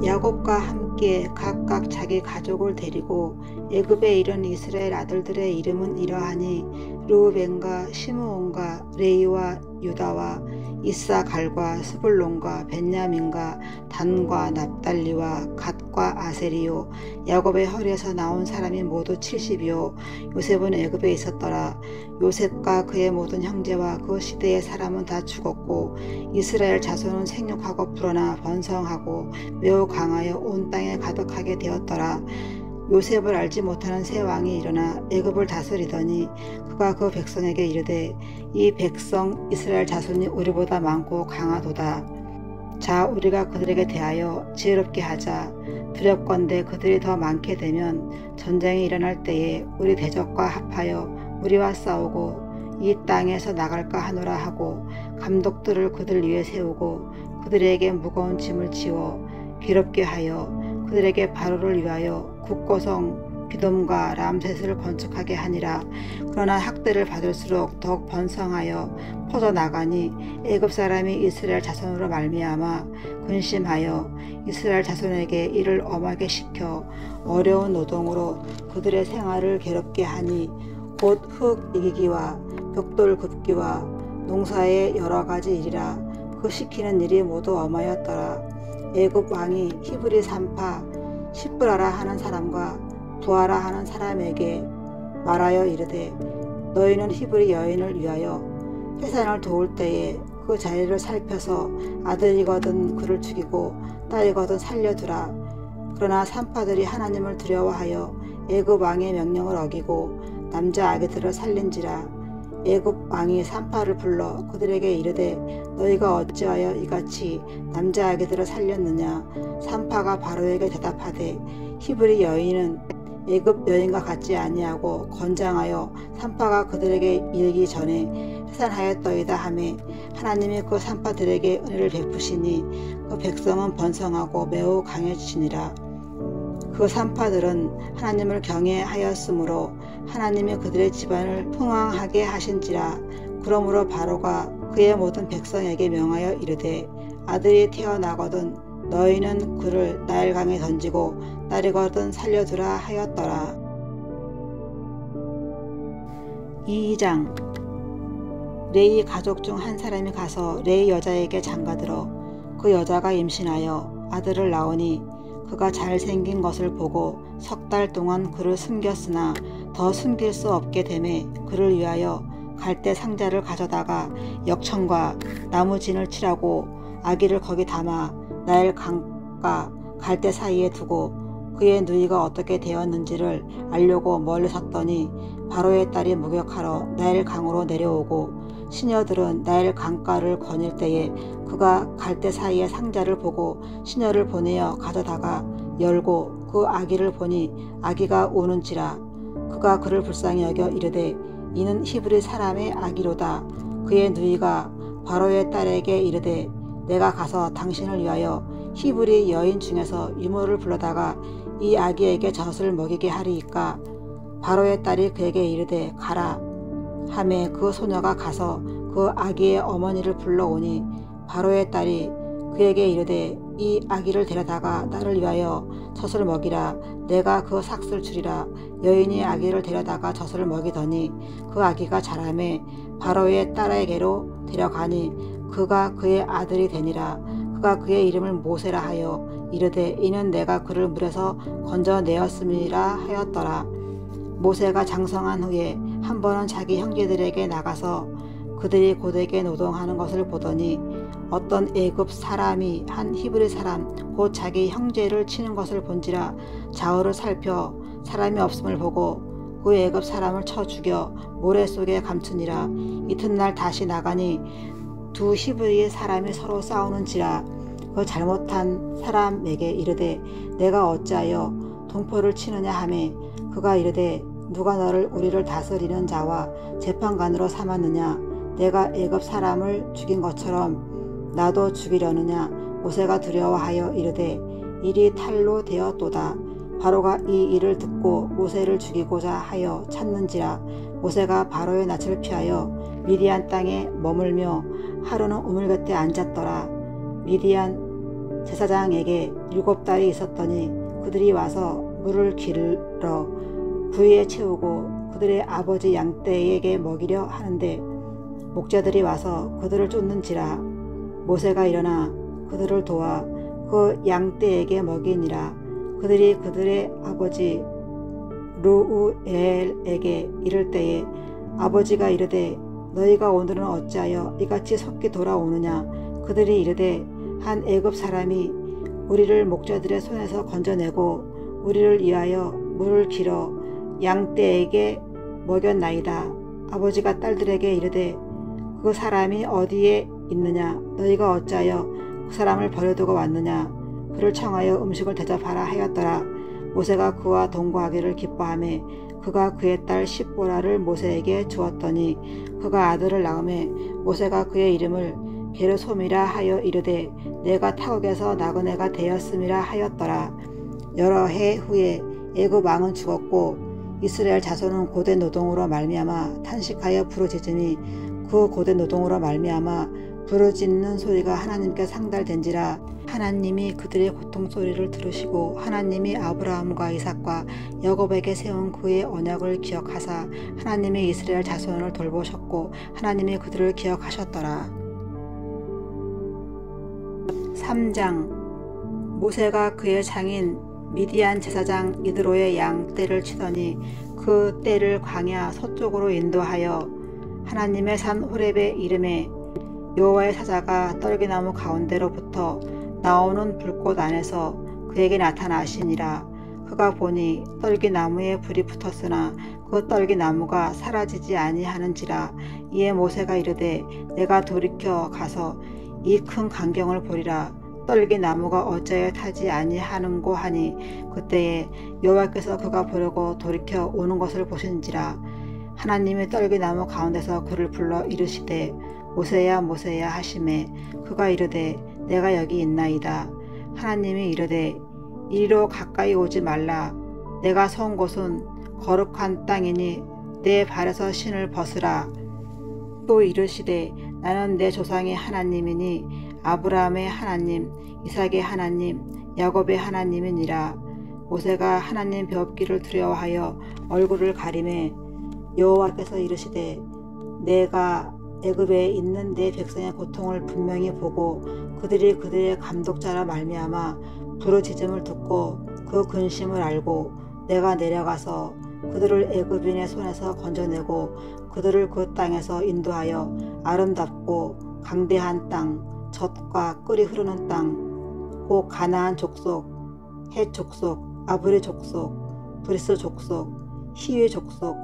야곱과 함께 각각 자기 가족을 데리고 애굽에 이른 이스라엘 아들들의 이름은 이러하니 르우벤과 시므온과 레위와 유다와 이사갈과 스불론과 벤야민과 단과 납달리와 갓과 아세리요. 야곱의 허리에서 나온 사람이 모두 70이요. 요셉은 애굽에 있었더라. 요셉과 그의 모든 형제와 그 시대의 사람은 다 죽었고 이스라엘 자손은 생육하고 불어나 번성하고 매우 강하여 온 땅에 가득하게 되었더라. 요셉을 알지 못하는 새 왕이 일어나 애굽을 다스리더니 그가 그 백성에게 이르되 이 백성 이스라엘 자손이 우리보다 많고 강하도다. 자, 우리가 그들에게 대하여 지혜롭게 하자. 두렵건대 그들이 더 많게 되면 전쟁이 일어날 때에 우리 대적과 합하여 우리와 싸우고 이 땅에서 나갈까 하노라 하고 감독들을 그들 위에 세우고 그들에게 무거운 짐을 지워 괴롭게 하여 그들에게 바로를 위하여 국고성 비돔과 람셋을 건축하게 하니라. 그러나 학대를 받을수록 더욱 번성하여 퍼져나가니 애굽 사람이 이스라엘 자손으로 말미암아 근심하여 이스라엘 자손에게 이를 엄하게 시켜 어려운 노동으로 그들의 생활을 괴롭게 하니 곧 흙 이기기와 벽돌 굽기와 농사의 여러 가지 일이라. 그 시키는 일이 모두 엄하였더라. 애굽 왕이 히브리 산파 시브라라 하는 사람과 부하라 하는 사람에게 말하여 이르되 너희는 히브리 여인을 위하여 해산을 도울 때에 그 자리를 살펴서 아들이거든 그를 죽이고 딸이거든 살려두라. 그러나 산파들이 하나님을 두려워하여 애굽 왕의 명령을 어기고 남자 아기들을 살린지라. 애굽 왕이 산파를 불러 그들에게 이르되 너희가 어찌하여 이같이 남자 아기들을 살렸느냐. 산파가 바로에게 대답하되 히브리 여인은 애굽 여인과 같지 아니하고 건장하여 산파가 그들에게 이르기 전에 해산하였더이다 하매 하나님이 그 산파들에게 은혜를 베푸시니 그 백성은 번성하고 매우 강해지니라. 그 산파들은 하나님을 경외하였으므로 하나님이 그들의 집안을 풍왕하게 하신지라. 그러므로 바로가 그의 모든 백성에게 명하여 이르되 아들이 태어나거든 너희는 그를 나일강에 던지고 딸이거든 살려두라 하였더라. 2장. 레위 가족 중 한 사람이 가서 레위 여자에게 장가들어 그 여자가 임신하여 아들을 낳으니 그가 잘생긴 것을 보고 석 달 동안 그를 숨겼으나 더 숨길 수 없게 되매 그를 위하여 갈대 상자를 가져다가 역청과 나무진을 칠하고 아기를 거기 담아 나일 강과 갈대 사이에 두고 그의 누이가 어떻게 되었는지를 알려고 멀리 섰더니 바로의 딸이 목욕하러 나일 강으로 내려오고 시녀들은 나일 강가를 거닐 때에 그가 갈대 사이에 상자를 보고 시녀를 보내어 가져다가 열고 그 아기를 보니 아기가 우는지라. 그가 그를 불쌍히 여겨 이르되 이는 히브리 사람의 아기로다. 그의 누이가 바로의 딸에게 이르되 내가 가서 당신을 위하여 히브리 여인 중에서 유모를 불러다가 이 아기에게 젖을 먹이게 하리이까. 바로의 딸이 그에게 이르되 가라 하매 그 소녀가 가서 그 아기의 어머니를 불러오니 바로의 딸이 그에게 이르되 이 아기를 데려다가 나를 위하여 젖을 먹이라. 내가 그 삭슬 주리라. 여인이 아기를 데려다가 젖을 먹이더니 그 아기가 자라매 바로의 딸에게로 데려가니 그가 그의 아들이 되니라. 그가 그의 이름을 모세라 하여 이르되 이는 내가 그를 물에서 건져내었음이라 하였더라. 모세가 장성한 후에 한 번은 자기 형제들에게 나가서 그들이 고되게 노동하는 것을 보더니 어떤 애굽 사람이 한 히브리 사람 곧 자기 형제를 치는 것을 본지라. 좌우를 살펴 사람이 없음을 보고 그 애굽 사람을 쳐 죽여 모래 속에 감추니라. 이튿날 다시 나가니 두 히브리 사람이 서로 싸우는지라. 그 잘못한 사람에게 이르되 내가 어찌하여 동포를 치느냐 하매 그가 이르되 누가 너를 우리를 다스리는 자와 재판관으로 삼았느냐. 내가 애굽 사람을 죽인 것처럼 나도 죽이려느냐. 모세가 두려워하여 이르되 일이 탈로 되었도다. 바로가 이 일을 듣고 모세를 죽이고자 하여 찾는지라. 모세가 바로의 낯을 피하여 미디안 땅에 머물며 하루는 우물 곁에 앉았더라. 미디안 제사장에게 7달이 있었더니 그들이 와서 물을 길러 부위에 채우고 그들의 아버지 양떼에게 먹이려 하는데 목자들이 와서 그들을 쫓는지라. 모세가 일어나 그들을 도와 그 양떼에게 먹이니라. 그들이 그들의 아버지 르우엘에게 이를 때에 아버지가 이르되 너희가 오늘은 어찌하여 이같이 속히 돌아오느냐. 그들이 이르되 한 애굽 사람이 우리를 목자들의 손에서 건져내고 우리를 위하여 물을 길어 양떼에게 먹였나이다. 아버지가 딸들에게 이르되 그 사람이 어디에 있느냐. 너희가 어찌하여 그 사람을 버려두고 왔느냐. 그를 청하여 음식을 대접하라 하였더라. 모세가 그와 동거하기를 기뻐하며 그가 그의 딸 십보라를 모세에게 주었더니 그가 아들을 낳음에 모세가 그의 이름을 게르솜이라 하여 이르되 내가 타국에서 낳은 애가 되었음이라 하였더라. 여러 해 후에 애굽 왕은 죽었고 이스라엘 자손은 고된 노동으로 말미암아 탄식하여 부르짖으니 그 고된 노동으로 말미암아 부르짖는 소리가 하나님께 상달된지라. 하나님이 그들의 고통 소리를 들으시고 하나님이 아브라함과 이삭과 야곱에게 세운 그의 언약을 기억하사 하나님이 이스라엘 자손을 돌보셨고 하나님이 그들을 기억하셨더라. 3장. 모세가 그의 장인 미디안 제사장 이드로의 양 떼를 치더니 그 떼를 광야 서쪽으로 인도하여 하나님의 산 호렙에 이르매 여호와의 사자가 떨기나무 가운데로부터 나오는 불꽃 안에서 그에게 나타나시니라. 그가 보니 떨기나무에 불이 붙었으나 그 떨기나무가 사라지지 아니하는지라. 이에 모세가 이르되 내가 돌이켜 가서 이 큰 광경을 보리라. 떨기나무가 어찌하여 타지 아니하는고 하니 그때에 여호와께서 그가 보려고 돌이켜 오는 것을 보신지라. 하나님이 떨기나무 가운데서 그를 불러 이르시되 모세야 모세야 하시매 그가 이르되 내가 여기 있나이다. 하나님이 이르되 이리로 가까이 오지 말라. 내가 선 곳은 거룩한 땅이니 내 발에서 신을 벗으라. 또 이르시되 나는 내 조상의 하나님이니 아브라함의 하나님 이삭의 하나님 야곱의 하나님이니라. 모세가 하나님 배웁기를 두려워하여 얼굴을 가리매 여호와께서 이르시되 내가 애굽에 있는 내 백성의 고통을 분명히 보고 그들이 그들의 감독자라 말미암아 부르짖음을 듣고 그 근심을 알고 내가 내려가서 그들을 애굽인의 손에서 건져내고 그들을 그 땅에서 인도하여 아름답고 강대한 땅, 젖과 꿀이 흐르는 땅, 곧 가나안 족속, 헷 족속, 아브리 족속, 브리스 족속, 히위 족속,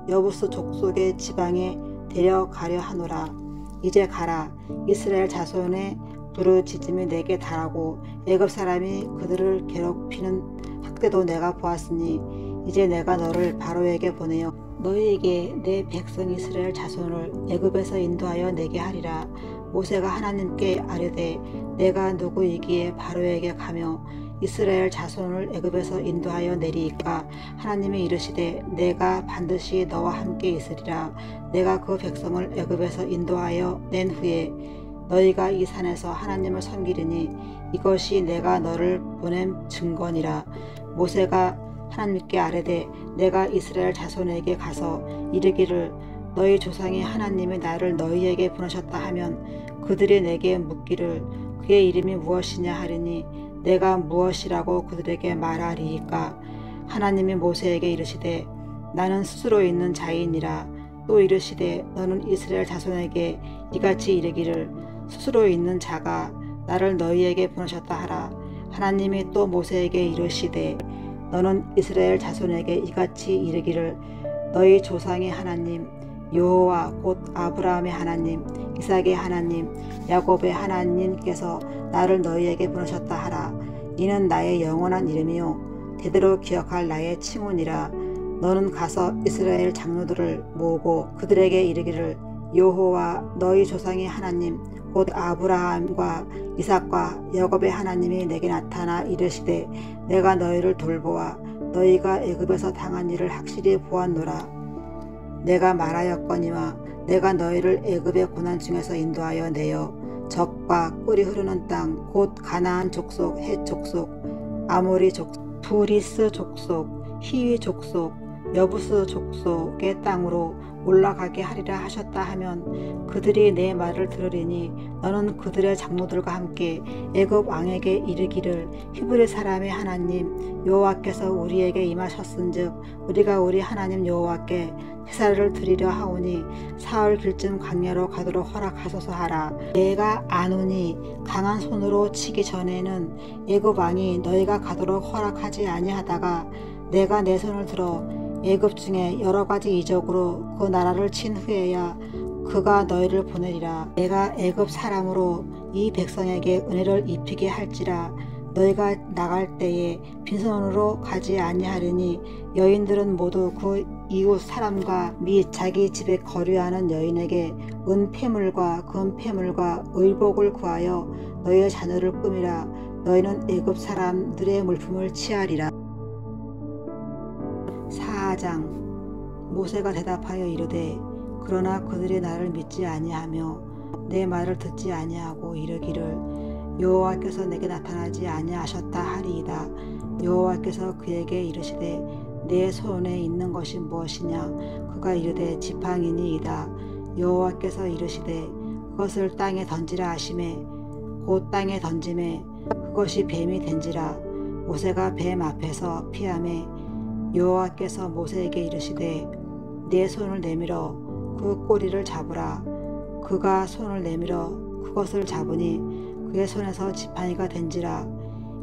여부스 족속의 지방에 데려가려 하노라. 이제 가라. 이스라엘 자손의 부르짖음이 내게 달하고 애굽 사람이 그들을 괴롭히는 학대도 내가 보았으니 이제 내가 너를 바로에게 보내어 너희에게 내 백성 이스라엘 자손을 애굽에서 인도하여 내게 하리라. 모세가 하나님께 아뢰되 내가 누구이기에 바로에게 가며 이스라엘 자손을 애굽에서 인도하여 내리이까. 하나님이 이르시되 내가 반드시 너와 함께 있으리라. 내가 그 백성을 애굽에서 인도하여 낸 후에 너희가 이 산에서 하나님을 섬기리니 이것이 내가 너를 보낸 증거니라. 모세가 하나님께 아뢰되 내가 이스라엘 자손에게 가서 이르기를 너희 조상의 하나님이 나를 너희에게 보내셨다 하면 그들이 내게 묻기를 그의 이름이 무엇이냐 하리니 내가 무엇이라고 그들에게 말하리이까. 하나님이 모세에게 이르시되 나는 스스로 있는 자이니라. 또 이르시되 너는 이스라엘 자손에게 이같이 이르기를 스스로 있는 자가 나를 너희에게 보내셨다 하라. 하나님이 또 모세에게 이르시되 너는 이스라엘 자손에게 이같이 이르기를 너희 조상의 하나님 여호와 곧 아브라함의 하나님 이삭의 하나님 야곱의 하나님께서 나를 너희에게 보내셨다 하라. 이는 나의 영원한 이름이요 대대로 기억할 나의 칭훈이라. 너는 가서 이스라엘 장로들을 모으고 그들에게 이르기를 여호와 너희 조상의 하나님 곧 아브라함과 이삭과 야곱의 하나님이 내게 나타나 이르시되 내가 너희를 돌보아 너희가 애굽에서 당한 일을 확실히 보았노라. 내가 말하였거니와 내가 너희를 애굽의 고난 중에서 인도하여 내어 적과 꿀이 흐르는 땅 곧 가나안 족속, 헷 족속, 아모리 족속, 브리스 족속, 히위 족속, 여부스 족속의 땅으로 올라가게 하리라 하셨다 하면 그들이 내 말을 들으리니 너는 그들의 장로들과 함께 애굽 왕에게 이르기를 히브리 사람의 하나님 여호와께서 우리에게 임하셨은즉 우리가 우리 하나님 여호와께 제사를 드리려 하오니 사흘 길쯤 광야로 가도록 허락하소서 하라. 내가 아노니 강한 손으로 치기 전에는 애굽 왕이 너희가 가도록 허락하지 아니하다가 내가 내 손을 들어 애굽 중에 여러 가지 이적으로 그 나라를 친 후에야 그가 너희를 보내리라. 내가 애굽 사람으로 이 백성에게 은혜를 입히게 할지라. 너희가 나갈 때에 빈손으로 가지 아니하리니 여인들은 모두 그 이웃 사람과 및 자기 집에 거류하는 여인에게 은폐물과 금폐물과 의복을 구하여 너희의 자녀를 꾸미라. 너희는 애굽 사람들의 물품을 취하리라. 4장. 모세가 대답하여 이르되 그러나 그들이 나를 믿지 아니하며 내 말을 듣지 아니하고 이르기를 여호와께서 내게 나타나지 아니하셨다 하리이다. 여호와께서 그에게 이르시되 내 손에 있는 것이 무엇이냐. 그가 이르되 지팡이니이다. 여호와께서 이르시되 그것을 땅에 던지라 하시매 곧 땅에 던짐에 그것이 뱀이 된지라. 모세가 뱀 앞에서 피하매 여호와께서 모세에게 이르시되 내 손을 내밀어 그 꼬리를 잡으라. 그가 손을 내밀어 그것을 잡으니 그의 손에서 지팡이가 된지라.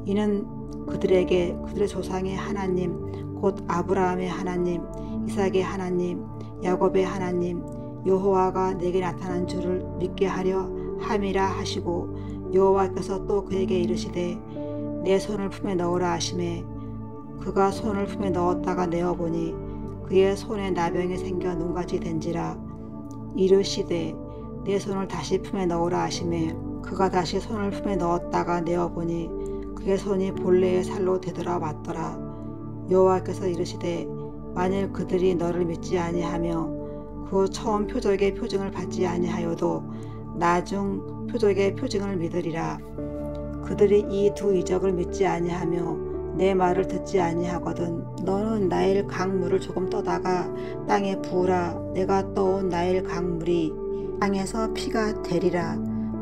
이는 그들에게 그들의 조상의 하나님 곧 아브라함의 하나님 이삭의 하나님 야곱의 하나님 여호와가 내게 나타난 줄을 믿게 하려 함이라 하시고 여호와께서 또 그에게 이르시되 내 손을 품에 넣으라 하시매 그가 손을 품에 넣었다가 내어보니 그의 손에 나병이 생겨 눈같이 된지라. 이르시되 내 손을 다시 품에 넣으라 하시매 그가 다시 손을 품에 넣었다가 내어보니 그의 손이 본래의 살로 되돌아 왔더라. 여호와께서 이르시되 만일 그들이 너를 믿지 아니하며 그 처음 표적의 표징을 받지 아니하여도 나중 표적의 표징을 믿으리라. 그들이 이 두 이적을 믿지 아니하며 내 말을 듣지 아니하거든 너는 나일 강물을 조금 떠다가 땅에 부으라. 내가 떠온 나일 강물이 땅에서 피가 되리라.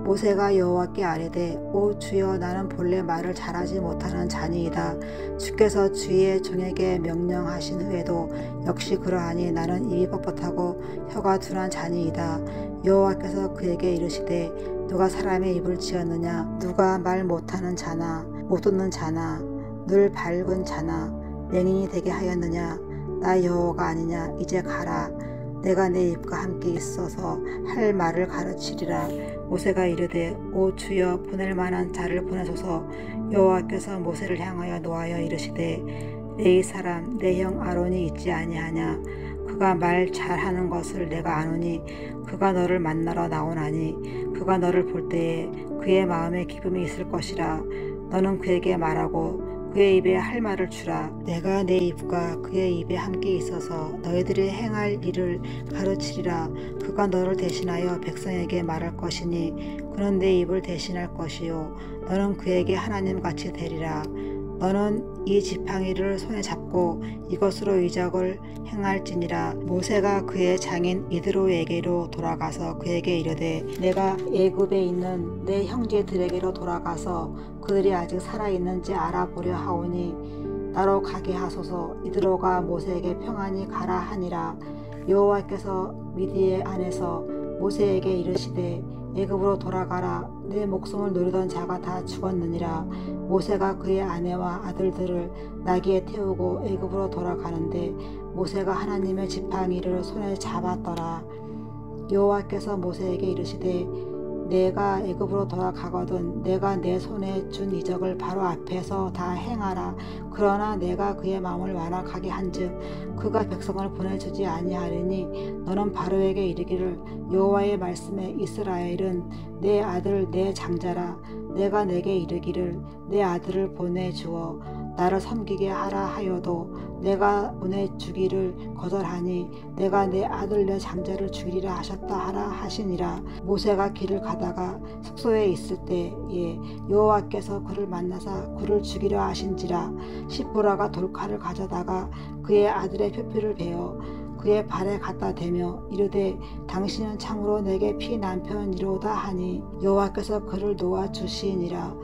모세가 여호와께 아뢰되 오 주여 나는 본래 말을 잘하지 못하는 자니이다. 주께서 주의 종에게 명령하신 후에도 역시 그러하니 나는 입이 뻣뻣하고 혀가 둔한 자니이다. 여호와께서 그에게 이르시되 누가 사람의 입을 지었느냐. 누가 말 못하는 자나 못 듣는 자나 늘 밝은 자나 맹인이 되게 하였느냐. 나 여호와가 아니냐. 이제 가라. 내가 내 입과 함께 있어서 할 말을 가르치리라. 모세가 이르되 오 주여 보낼 만한 자를 보내소서. 여호와께서 모세를 향하여 노하여 이르시되 내 사람 내 형 아론이 있지 아니하냐. 그가 말 잘하는 것을 내가 아노니 그가 너를 만나러 나오나니 그가 너를 볼 때에 그의 마음에 기쁨이 있을 것이라. 너는 그에게 말하고 그의 입에 할 말을 주라. 내가 내 입과 그의 입에 함께 있어서 너희들이 행할 일을 가르치리라. 그가 너를 대신하여 백성에게 말할 것이니 그는 내 입을 대신할 것이요 너는 그에게 하나님같이 되리라. 너는 이 지팡이를 손에 잡고 이것으로 이적을 행할지니라. 모세가 그의 장인 이드로에게로 돌아가서 그에게 이르되 내가 애굽에 있는 내 형제들에게로 돌아가서 그들이 아직 살아있는지 알아보려 하오니 나로 가게 하소서. 이드로가 모세에게 평안히 가라 하니라. 여호와께서 미디에 안에서 모세에게 이르시되 애굽으로 돌아가라. 내 목숨을 노리던 자가 다 죽었느니라. 모세가 그의 아내와 아들들을 나귀에 태우고 애굽으로 돌아가는데 모세가 하나님의 지팡이를 손에 잡았더라. 여호와께서 모세에게 이르시되 내가 애굽으로 돌아가거든 내가 내 손에 준 이적을 바로 앞에서 다 행하라. 그러나 내가 그의 마음을 완악하게 한즉 그가 백성을 보내주지 아니하리니 너는 바로에게 이르기를 여호와의 말씀에 이스라엘은 내 아들 내 장자라. 내가 내게 이르기를 내 아들을 보내주어 나를 섬기게 하라 하여도 내가 보내주기를 거절하니 내가 내 아들 내 장자를 죽이리라 하셨다 하라 하시니라. 모세가 길을 가다가 숙소에 있을 때에 여호와께서 그를 만나사 그를 죽이려 하신지라. 시보라가 돌칼을 가져다가 그의 아들의 표피를 베어 그의 발에 갖다 대며 이르되 당신은 참으로 내게 피 남편이로다 하니 여호와께서 그를 놓아 주시니라.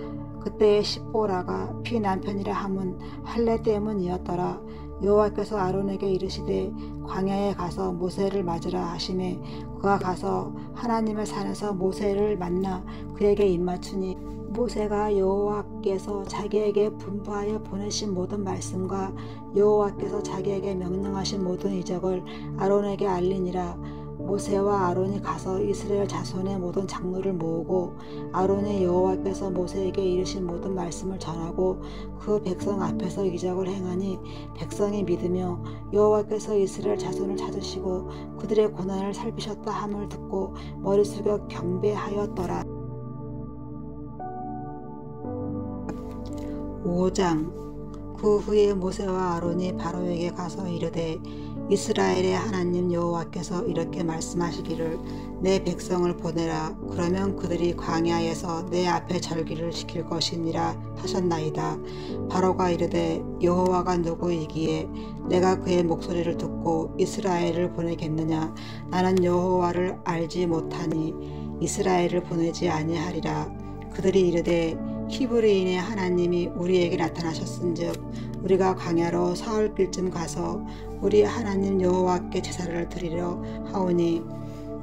그때의 시보라가 피 남편이라 함은 할례 때문이었더라. 여호와께서 아론에게 이르시되 광야에 가서 모세를 맞으라 하시매 그가 가서 하나님의 산에서 모세를 만나 그에게 입맞추니 모세가 여호와께서 자기에게 분부하여 보내신 모든 말씀과 여호와께서 자기에게 명령하신 모든 이적을 아론에게 알리니라. 모세와 아론이 가서 이스라엘 자손의 모든 장로를 모으고 아론이 여호와께서 모세에게 이르신 모든 말씀을 전하고 그 백성 앞에서 이적을 행하니 백성이 믿으며 여호와께서 이스라엘 자손을 찾으시고 그들의 고난을 살피셨다 함을 듣고 머리 숙여 경배하였더라. 5장. 그 후에 모세와 아론이 바로에게 가서 이르되 이스라엘의 하나님 여호와께서 이렇게 말씀하시기를 내 백성을 보내라. 그러면 그들이 광야에서 내 앞에 절기를 지킬 것이니라 하셨나이다. 바로가 이르되 여호와가 누구이기에 내가 그의 목소리를 듣고 이스라엘을 보내겠느냐. 나는 여호와를 알지 못하니 이스라엘을 보내지 아니하리라. 그들이 이르되 히브리인의 하나님이 우리에게 나타나셨은즉 우리가 광야로 사흘길쯤 가서 우리 하나님 여호와께 제사를 드리려 하오니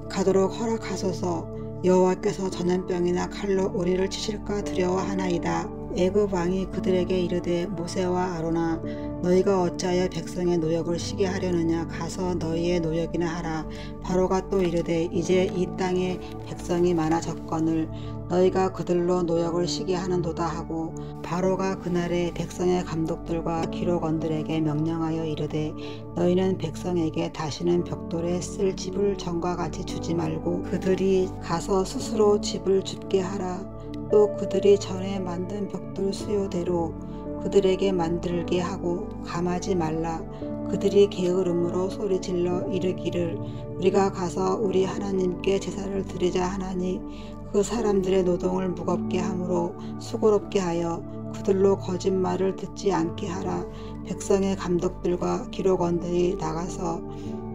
가도록 허락하소서. 여호와께서 전염병이나 칼로 우리를 치실까 두려워하나이다. 애굽 왕이 그들에게 이르되 모세와 아론아 너희가 어찌하여 백성의 노역을 쉬게 하려느냐. 가서 너희의 노역이나 하라. 바로가 또 이르되 이제 이 땅에 백성이 많아졌거늘 너희가 그들로 노역을 쉬게 하는도다 하고 바로가 그날에 백성의 감독들과 기록원들에게 명령하여 이르되 너희는 백성에게 다시는 벽돌에 쓸 집을 전과 같이 주지 말고 그들이 가서 스스로 집을 줍게 하라. 또 그들이 전에 만든 벽돌 수요대로 그들에게 만들게 하고 감하지 말라. 그들이 게으름으로 소리질러 이르기를 우리가 가서 우리 하나님께 제사를 드리자 하나니 그 사람들의 노동을 무겁게 하므로 수고롭게 하여 그들로 거짓말을 듣지 않게 하라. 백성의 감독들과 기록원들이 나가서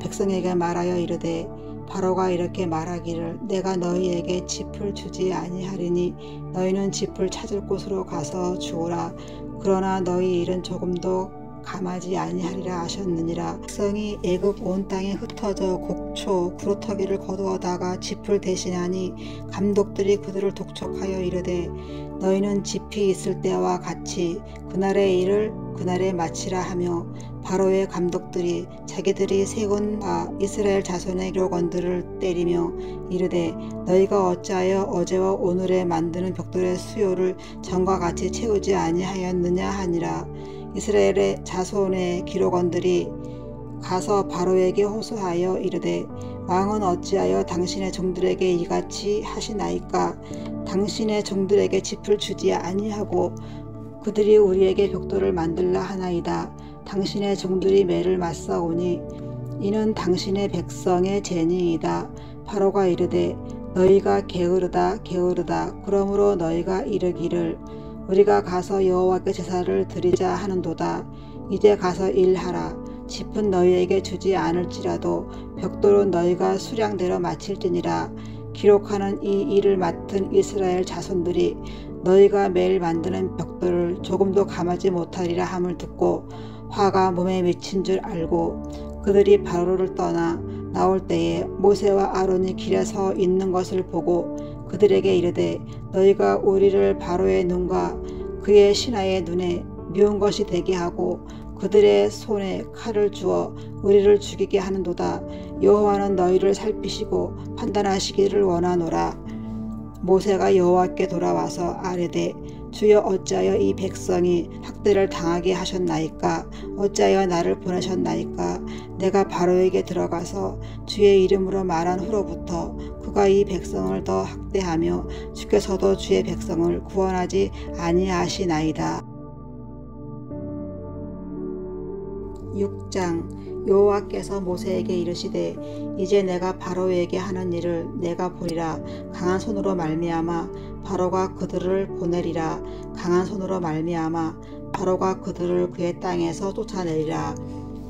백성에게 말하여 이르되 바로가 이렇게 말하기를 내가 너희에게 짚을 주지 아니하리니 너희는 짚을 찾을 곳으로 가서 주오라. 그러나 너희 일은 조금도 감하지 아니하리라 하셨느니라. 백성이 애굽 온 땅에 흩어져 곡초 구루터기를 거두어다가 짚을 대신하니 감독들이 그들을 독촉하여 이르되 너희는 짚이 있을 때와 같이 그날의 일을 그날에 마치라 하며 바로의 감독들이 자기들이 세운 바 이스라엘 자손의 기록원들을 때리며 이르되 너희가 어찌하여 어제와 오늘에 만드는 벽돌의 수요를 전과 같이 채우지 아니하였느냐 하니라. 이스라엘의 자손의 기록원들이 가서 바로에게 호소하여 이르되 왕은 어찌하여 당신의 종들에게 이같이 하시나이까. 당신의 종들에게 짚을 주지 아니하고 그들이 우리에게 벽돌을 만들라 하나이다. 당신의 종들이 매를 맞사오니 이는 당신의 백성의 죄니이다. 바로가 이르되 너희가 게으르다 게으르다. 그러므로 너희가 이르기를 우리가 가서 여호와께 제사를 드리자 하는도다. 이제 가서 일하라. 짚은 너희에게 주지 않을지라도 벽돌은 너희가 수량대로 마칠지니라. 기록하는 이 일을 맡은 이스라엘 자손들이 너희가 매일 만드는 벽돌을 조금도 감하지 못하리라 함을 듣고 화가 몸에 미친 줄 알고 그들이 바로를 떠나 나올 때에 모세와 아론이 길에 서 있는 것을 보고 그들에게 이르되 너희가 우리를 바로의 눈과 그의 신하의 눈에 미운 것이 되게 하고 그들의 손에 칼을 주어 우리를 죽이게 하는도다. 여호와는 너희를 살피시고 판단하시기를 원하노라. 모세가 여호와께 돌아와서 아뢰되 주여 어찌하여 이 백성이 학대를 당하게 하셨나이까. 어찌하여 나를 보내셨나이까. 내가 바로에게 들어가서 주의 이름으로 말한 후로부터 그가 누가 이 백성을 더 학대하며 주께서도 주의 백성을 구원하지 아니하시나이다. 6장. 여호와께서 모세에게 이르시되 이제 내가 바로에게 하는 일을 내가 보리라. 강한 손으로 말미암아 바로가 그들을 보내리라. 강한 손으로 말미암아 바로가 그들을 그의 땅에서 쫓아내리라.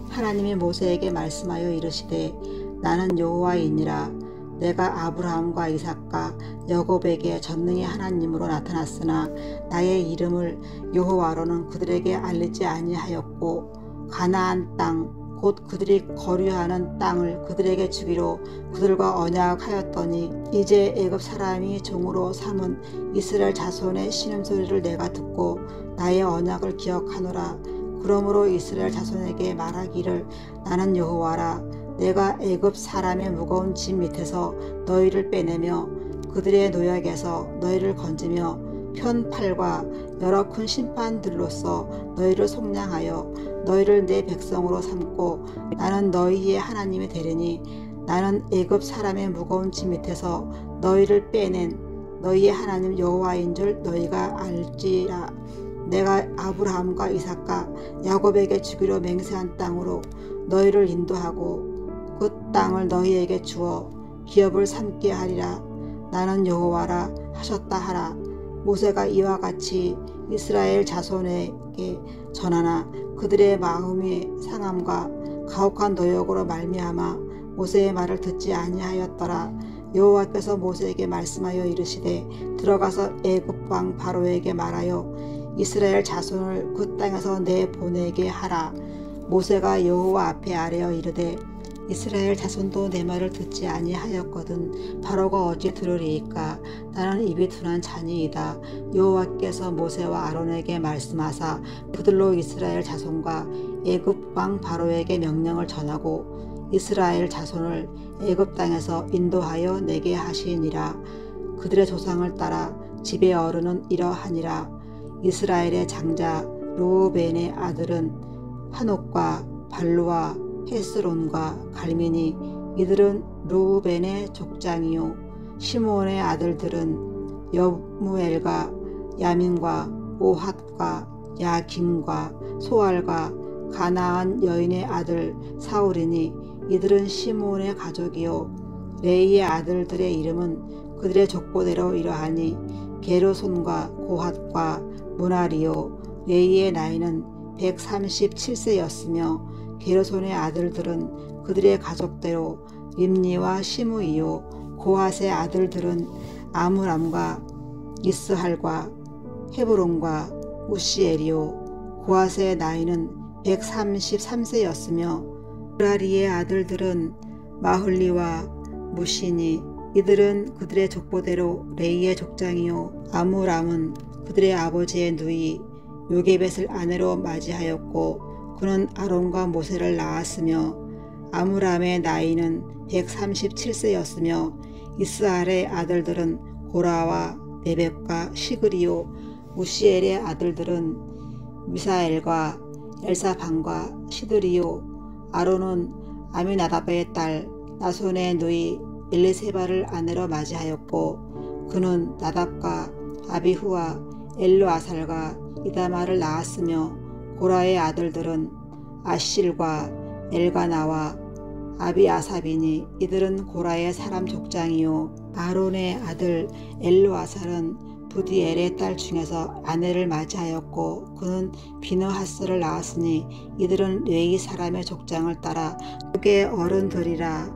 하나님이 모세에게 말씀하여 이르시되 나는 여호와이니라. 내가 아브라함과 이삭과 야곱에게 전능의 하나님으로 나타났으나 나의 이름을 여호와로는 그들에게 알리지 아니하였고 가나안 땅 곧 그들이 거류하는 땅을 그들에게 주기로 그들과 언약하였더니 이제 애굽 사람이 종으로 삼은 이스라엘 자손의 신음소리를 내가 듣고 나의 언약을 기억하노라. 그러므로 이스라엘 자손에게 말하기를 나는 여호와라. 내가 애굽 사람의 무거운 짐 밑에서 너희를 빼내며 그들의 노역에서 너희를 건지며 편팔과 여러 큰 심판들로서 너희를 속량하여 너희를 내 백성으로 삼고 나는 너희의 하나님이 되리니 나는 애굽 사람의 무거운 짐 밑에서 너희를 빼낸 너희의 하나님 여호와인 줄 너희가 알지라. 내가 아브라함과 이삭과 야곱에게 주기로 맹세한 땅으로 너희를 인도하고 그 땅을 너희에게 주어 기업을 삼게 하리라. 나는 여호와라 하셨다 하라. 모세가 이와 같이 이스라엘 자손에게 전하나 그들의 마음의 상함과 가혹한 노역으로 말미암아 모세의 말을 듣지 아니하였더라. 여호와께서 모세에게 말씀하여 이르시되 들어가서 애굽 왕 바로에게 말하여 이스라엘 자손을 그 땅에서 내보내게 하라. 모세가 여호와 앞에 아뢰어 이르되 이스라엘 자손도 내 말을 듣지 아니하였거든 바로가 어찌 들으리이까. 나는 입이 둔한 자니이다. 여호와께서 모세와 아론에게 말씀하사 그들로 이스라엘 자손과 애굽 왕 바로에게 명령을 전하고 이스라엘 자손을 애굽 땅에서 인도하여 내게 하시니라. 그들의 조상을 따라 집의 어른은 이러하니라. 이스라엘의 장자 르우벤의 아들은 한옥과 발루와 헤스론과 갈미니 이들은 르우벤의 족장이요. 시므온의 아들들은 여무엘과 야민과 오핫과 야김과 소알과 가나안 여인의 아들 사울이니 이들은 시므온의 가족이요. 레이의 아들들의 이름은 그들의 족보대로 이러하니 게르손과 고핫과 무나리요. 레이의 나이는 137세였으며 게르손의 아들들은 그들의 가족대로 림니와 시므이요. 고핫의 아들들은 아므람과 이스할과 헤브론과 우시엘이요. 고핫의 나이는 133세였으며 무라리의 아들들은 마흘리와 무시니 이들은 그들의 족보대로 레이의 족장이요. 아므람은 그들의 아버지의 누이 요게벳을 아내로 맞이하였고 그는 아론과 모세를 낳았으며 아므람의 나이는 137세였으며 이스할의 아들들은 고라와 네벡과 시그리요. 우시엘의 아들들은 미사엘과 엘사반과 시드리요. 아론은 아미나답의 딸 나손의 누이 엘리세바를 아내로 맞이하였고 그는 나답과 아비후와 엘르아살과 이다마를 낳았으며 고라의 아들들은 아실과 엘가나와 아비아삽이니 이들은 고라의 사람 족장이요. 아론의 아들 엘르아살은 부디엘의 딸 중에서 아내를 맞이하였고 그는 비느하스를 낳았으니 이들은 레위 사람의 족장을 따라 그의 어른들이라.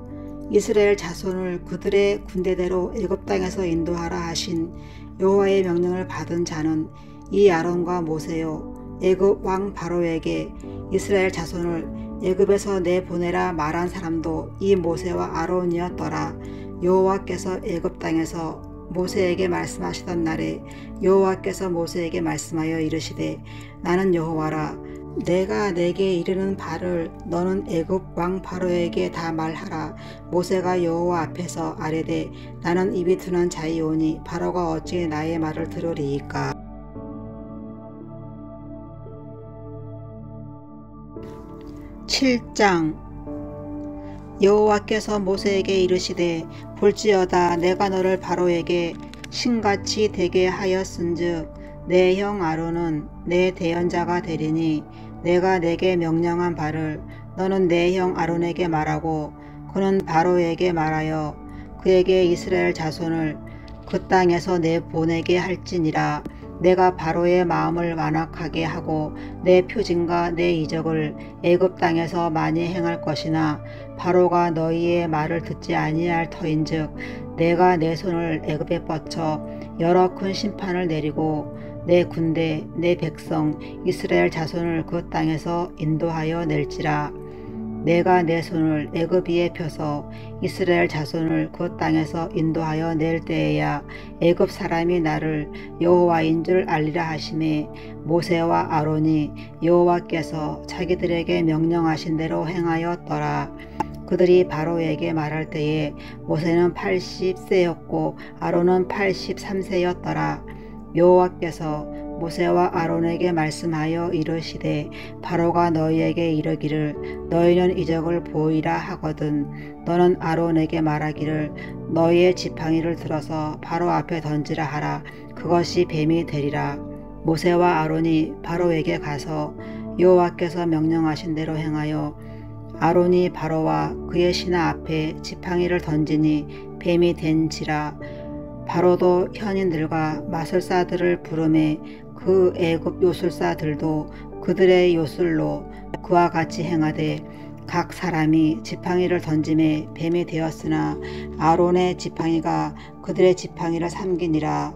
이스라엘 자손을 그들의 군대대로 애굽 땅에서 인도하라 하신 여호와의 명령을 받은 자는 이 아론과 모세요. 애굽 왕 바로에게 이스라엘 자손을 애굽에서 내보내라 말한 사람도 이 모세와 아론이었더라. 여호와께서 애굽 땅에서 모세에게 말씀하시던 날에 여호와께서 모세에게 말씀하여 이르시되 나는 여호와라. 내가 내게 이르는 바를 너는 애굽 왕 바로에게 다 말하라. 모세가 여호와 앞에서 아뢰되 나는 입이 둔한 자이오니 바로가 어찌 나의 말을 들으리이까. 7장. 여호와께서 모세에게 이르시되 볼지어다 내가 너를 바로에게 신같이 되게 하였은즉 내 형 아론은 내 대언자가 되리니 내가 내게 명령한 바를 너는 내 형 아론에게 말하고 그는 바로에게 말하여 그에게 이스라엘 자손을 그 땅에서 내보내게 할지니라. 내가 바로의 마음을 완악하게 하고 내 표징과 내 이적을 애굽 땅에서 많이 행할 것이나 바로가 너희의 말을 듣지 아니할 터인즉 내가 내 손을 애굽에 뻗쳐 여러 큰 심판을 내리고 내 군대 내 백성 이스라엘 자손을 그 땅에서 인도하여 낼지라. 내가 내 손을 애굽 위에 펴서 이스라엘 자손을 그 땅에서 인도하여 낼 때에야 애굽 사람이 나를 여호와인 줄 알리라 하시매 모세와 아론이 여호와께서 자기들에게 명령하신 대로 행하였더라. 그들이 바로에게 말할 때에 모세는 80세였고 아론은 83세였더라. 여호와께서 모세와 아론에게 말씀하여 이르시되 바로가 너희에게 이르기를 너희는 이적을 보이라 하거든 너는 아론에게 말하기를 너희의 지팡이를 들어서 바로 앞에 던지라 하라. 그것이 뱀이 되리라. 모세와 아론이 바로에게 가서 여호와께서 명령하신 대로 행하여 아론이 바로와 그의 신하 앞에 지팡이를 던지니 뱀이 된지라. 바로도 현인들과 마술사들을 부르매 그 애굽 요술사들도 그들의 요술로 그와 같이 행하되 각 사람이 지팡이를 던짐에 뱀이 되었으나 아론의 지팡이가 그들의 지팡이를 삼기니라.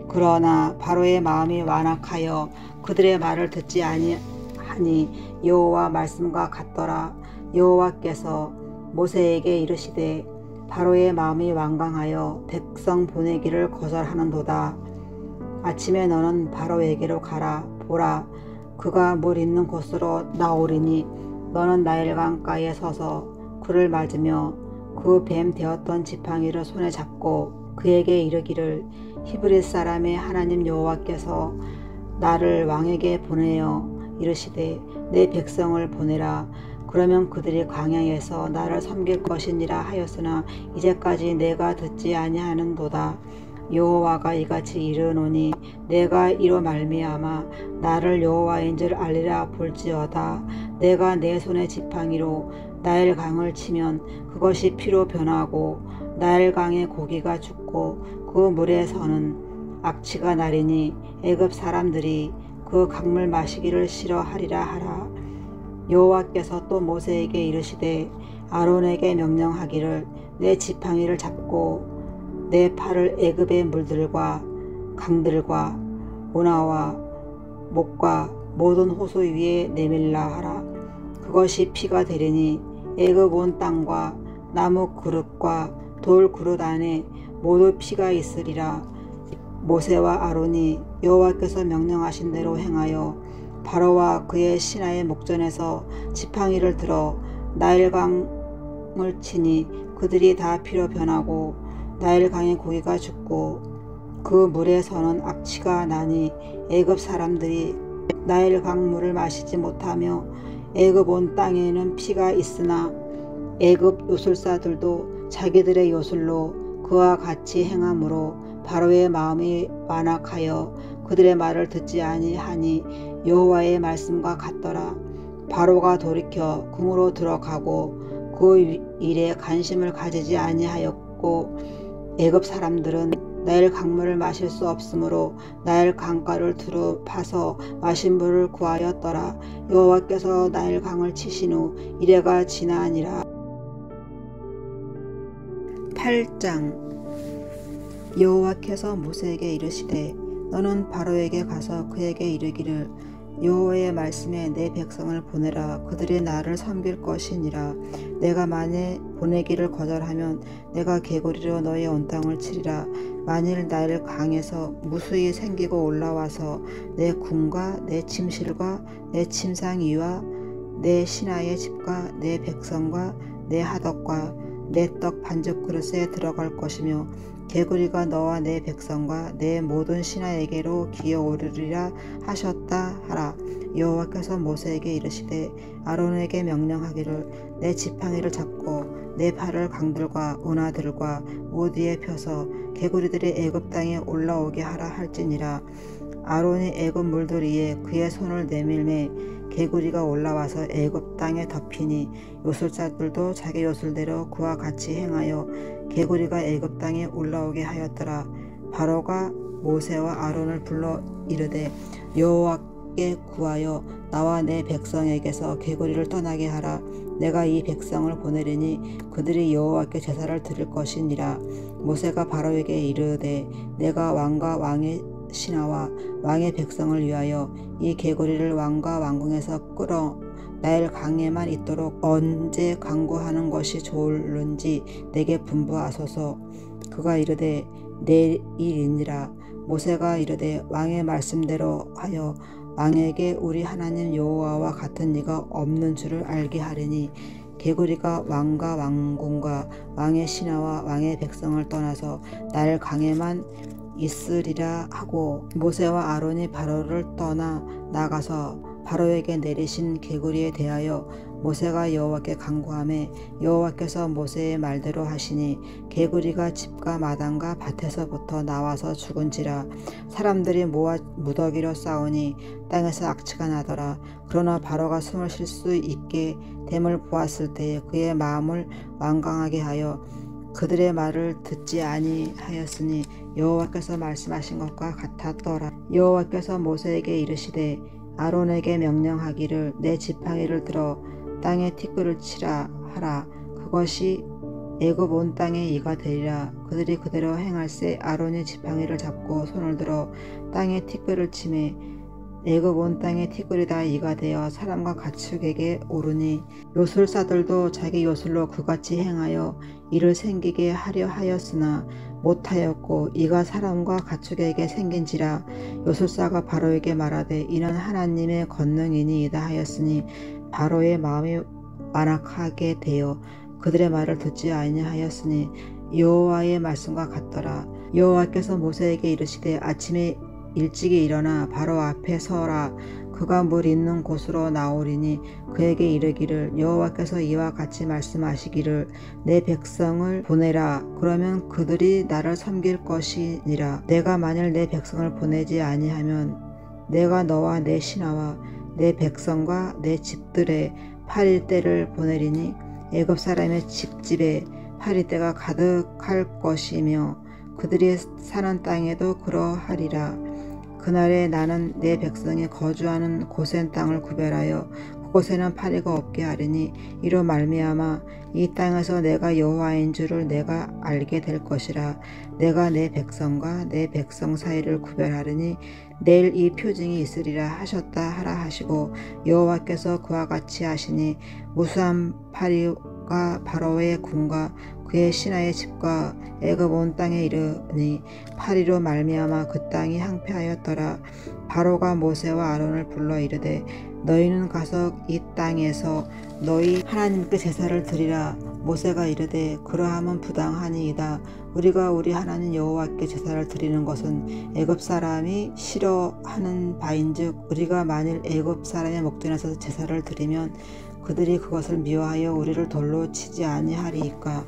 그러나 바로의 마음이 완악하여 그들의 말을 듣지 아니하니 여호와 말씀과 같더라. 여호와께서 모세에게 이르시되 바로의 마음이 완강하여 백성 보내기를 거절하는도다. 아침에 너는 바로에게로 가라. 보라, 그가 물 있는 곳으로 나오리니 너는 나일강가에 서서 그를 맞으며 그 뱀 되었던 지팡이를 손에 잡고 그에게 이르기를 히브리 사람의 하나님 여호와께서 나를 왕에게 보내어 이르시되 내 백성을 보내라. 그러면 그들이 광야에서 나를 섬길 것이니라 하였으나 이제까지 내가 듣지 아니하는도다. 여호와가 이같이 이르노니 내가 이로 말미암아 나를 여호와인 줄 알리라. 볼지어다 내가 내 손의 지팡이로 나일강을 치면 그것이 피로 변하고 나일강의 고기가 죽고 그 물에서는 악취가 나리니 애굽 사람들이 그 강물 마시기를 싫어하리라 하라. 여호와께서 또 모세에게 이르시되 아론에게 명령하기를 내 지팡이를 잡고 내 팔을 애굽의 물들과 강들과 운하와 목과 모든 호수 위에 내밀라 하라. 그것이 피가 되리니 애굽 온 땅과 나무 그릇과 돌 그릇 안에 모두 피가 있으리라. 모세와 아론이 여호와께서 명령하신 대로 행하여 바로와 그의 신하의 목전에서 지팡이를 들어 나일강을 치니 그들이 다 피로 변하고 나일강의 고기가 죽고 그 물에서는 악취가 나니 애굽 사람들이 나일강 물을 마시지 못하며 애굽 온 땅에는 피가 있으나 애굽 요술사들도 자기들의 요술로 그와 같이 행함으로 바로의 마음이 완악하여 그들의 말을 듣지 아니하니 여호와의 말씀과 같더라. 바로가 돌이켜 궁으로 들어가고 그 일에 관심을 가지지 아니하였고 애굽 사람들은 나일 강물을 마실 수 없으므로 나일 강가를 두루 파서 마신 물을 구하였더라. 여호와께서 나일 강을 치신 후 이래가 지나니라. 8장. 여호와께서 모세에게 이르시되 너는 바로에게 가서 그에게 이르기를 여호와의 말씀에 내 백성을 보내라. 그들이 나를 섬길 것이니라. 내가 만일 보내기를 거절하면 내가 개구리로 너의 온 땅을 치리라. 만일 나일 강에서 무수히 생기고 올라와서 내 궁과 내 침실과 내 침상 위와 내 신하의 집과 내 백성과 내 하덕과 내 떡 반죽 그릇에 들어갈 것이며 개구리가 너와 내 백성과 내 모든 신하에게로 기어오르리라 하셨다 하라. 여호와께서 모세에게 이르시되 아론에게 명령하기를 내 지팡이를 잡고 내 팔을 강들과 운하들과 무디에 펴서 개구리들이 애굽 땅에 올라오게 하라 할지니라. 아론이 애굽 물들 위에 그의 손을 내밀매 개구리가 올라와서 애굽 땅에 덮이니 요술자들도 자기 요술대로 그와 같이 행하여 개구리가 애굽 땅에 올라오게 하였더라. 바로가 모세와 아론을 불러 이르되 여호와께 구하여 나와 내 백성에게서 개구리를 떠나게 하라. 내가 이 백성을 보내리니 그들이 여호와께 제사를 드릴 것이니라. 모세가 바로에게 이르되 내가 왕과 왕의 신하와 왕의 백성을 위하여 이 개구리를 왕과 왕궁에서 끌어 나일 강에만 있도록 언제 강구하는 것이 좋을는지 내게 분부하소서. 그가 이르되 내일이니라. 모세가 이르되 왕의 말씀대로 하여 왕에게 우리 하나님 여호와와 같은 이가 없는 줄을 알게 하리니 개구리가 왕과 왕궁과 왕의 신하와 왕의 백성을 떠나서 나일 강에만 있으리라 하고 모세와 아론이 바로를 떠나 나가서 바로에게 내리신 개구리에 대하여 모세가 여호와께 간구하매 여호와께서 모세의 말대로 하시니 개구리가 집과 마당과 밭에서부터 나와서 죽은지라. 사람들이 모아 무더기로 싸우니 땅에서 악취가 나더라. 그러나 바로가 숨을 쉴 수 있게 됨을 보았을 때에 그의 마음을 완강하게 하여 그들의 말을 듣지 아니하였으니 여호와께서 말씀하신 것과 같았더라. 여호와께서 모세에게 이르시되 아론에게 명령하기를 내 지팡이를 들어 땅에 티끌을 치라 하라. 그것이 애굽 온 땅에 이가 되리라. 그들이 그대로 행할세 아론이 지팡이를 잡고 손을 들어 땅에 티끌을 치매 애굽 온 땅에 티끌이 다 이가 되어 사람과 가축에게 오르니 요술사들도 자기 요술로 그같이 행하여 이를 생기게 하려 하였으나 못하였고 이가 사람과 가축에게 생긴지라. 요술사가 바로에게 말하되 이는 하나님의 권능이니이다 하였으니 바로의 마음이 완악하게 되어 그들의 말을 듣지 아니하였으니 여호와의 말씀과 같더라. 여호와께서 모세에게 이르시되 아침에 일찍이 일어나 바로 앞에 서라. 그가 물 있는 곳으로 나오리니 그에게 이르기를 여호와께서 이와 같이 말씀하시기를 내 백성을 보내라. 그러면 그들이 나를 섬길 것이니라. 내가 만일 내 백성을 보내지 아니하면 내가 너와 내 신하와 내 백성과 내 집들에 8일 때를 보내리니 애굽 사람의 집집에 8일 때가 가득할 것이며 그들이 사는 땅에도 그러하리라. 그날에 나는 내 백성이 거주하는 고센 땅을 구별하여 그곳에는 파리가 없게 하리니 이로 말미암아 이 땅에서 내가 여호와인 줄을 내가 알게 될 것이라. 내가 내 백성과 내 백성 사이를 구별하리니 내일 이 표징이 있으리라 하셨다 하라 하시고 여호와께서 그와 같이 하시니 무수한 파리가 바로의 궁과 그의 신하의 집과 애굽 온 땅에 이르니 파리로 말미암아 그 땅이 항폐하였더라. 바로가 모세와 아론을 불러 이르되 너희는 가서 이 땅에서 너희 하나님께 제사를 드리라. 모세가 이르되 그러함은 부당하니이다. 우리가 우리 하나님 여호와께 제사를 드리는 것은 애굽 사람이 싫어하는 바인즉 우리가 만일 애굽 사람의 목전에서 제사를 드리면 그들이 그것을 미워하여 우리를 돌로 치지 아니하리이까.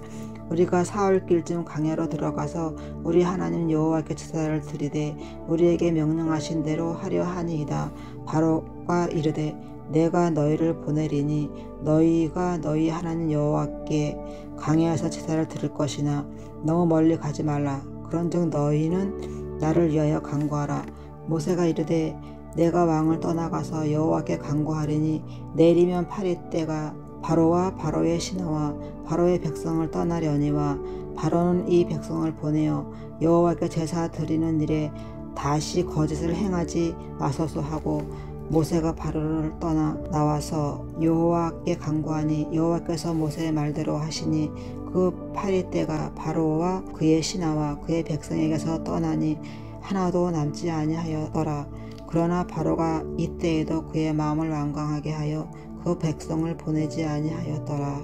우리가 사흘길쯤 광야로 들어가서 우리 하나님 여호와께 제사를 드리되 우리에게 명령하신 대로 하려 하니이다. 바로가 이르되 내가 너희를 보내리니 너희가 너희 하나님 여호와께 광야에서 제사를 드릴 것이나 너무 멀리 가지 말라. 그런즉 너희는 나를 위하여 간구하라. 모세가 이르되 내가 왕을 떠나가서 여호와께 간구하리니 내일이면 8일 때가 바로와 바로의 신하와 바로의 백성을 떠나려니와 바로는 이 백성을 보내어 여호와께 제사 드리는 일에 다시 거짓을 행하지 마소서 하고 모세가 바로를 떠나 나와서 여호와께 간구하니 여호와께서 모세의 말대로 하시니 그 8일 때가 바로와 그의 신하와 그의 백성에게서 떠나니 하나도 남지 아니하였더라. 그러나 바로가 이때에도 그의 마음을 완강하게 하여 그 백성을 보내지 아니하였더라.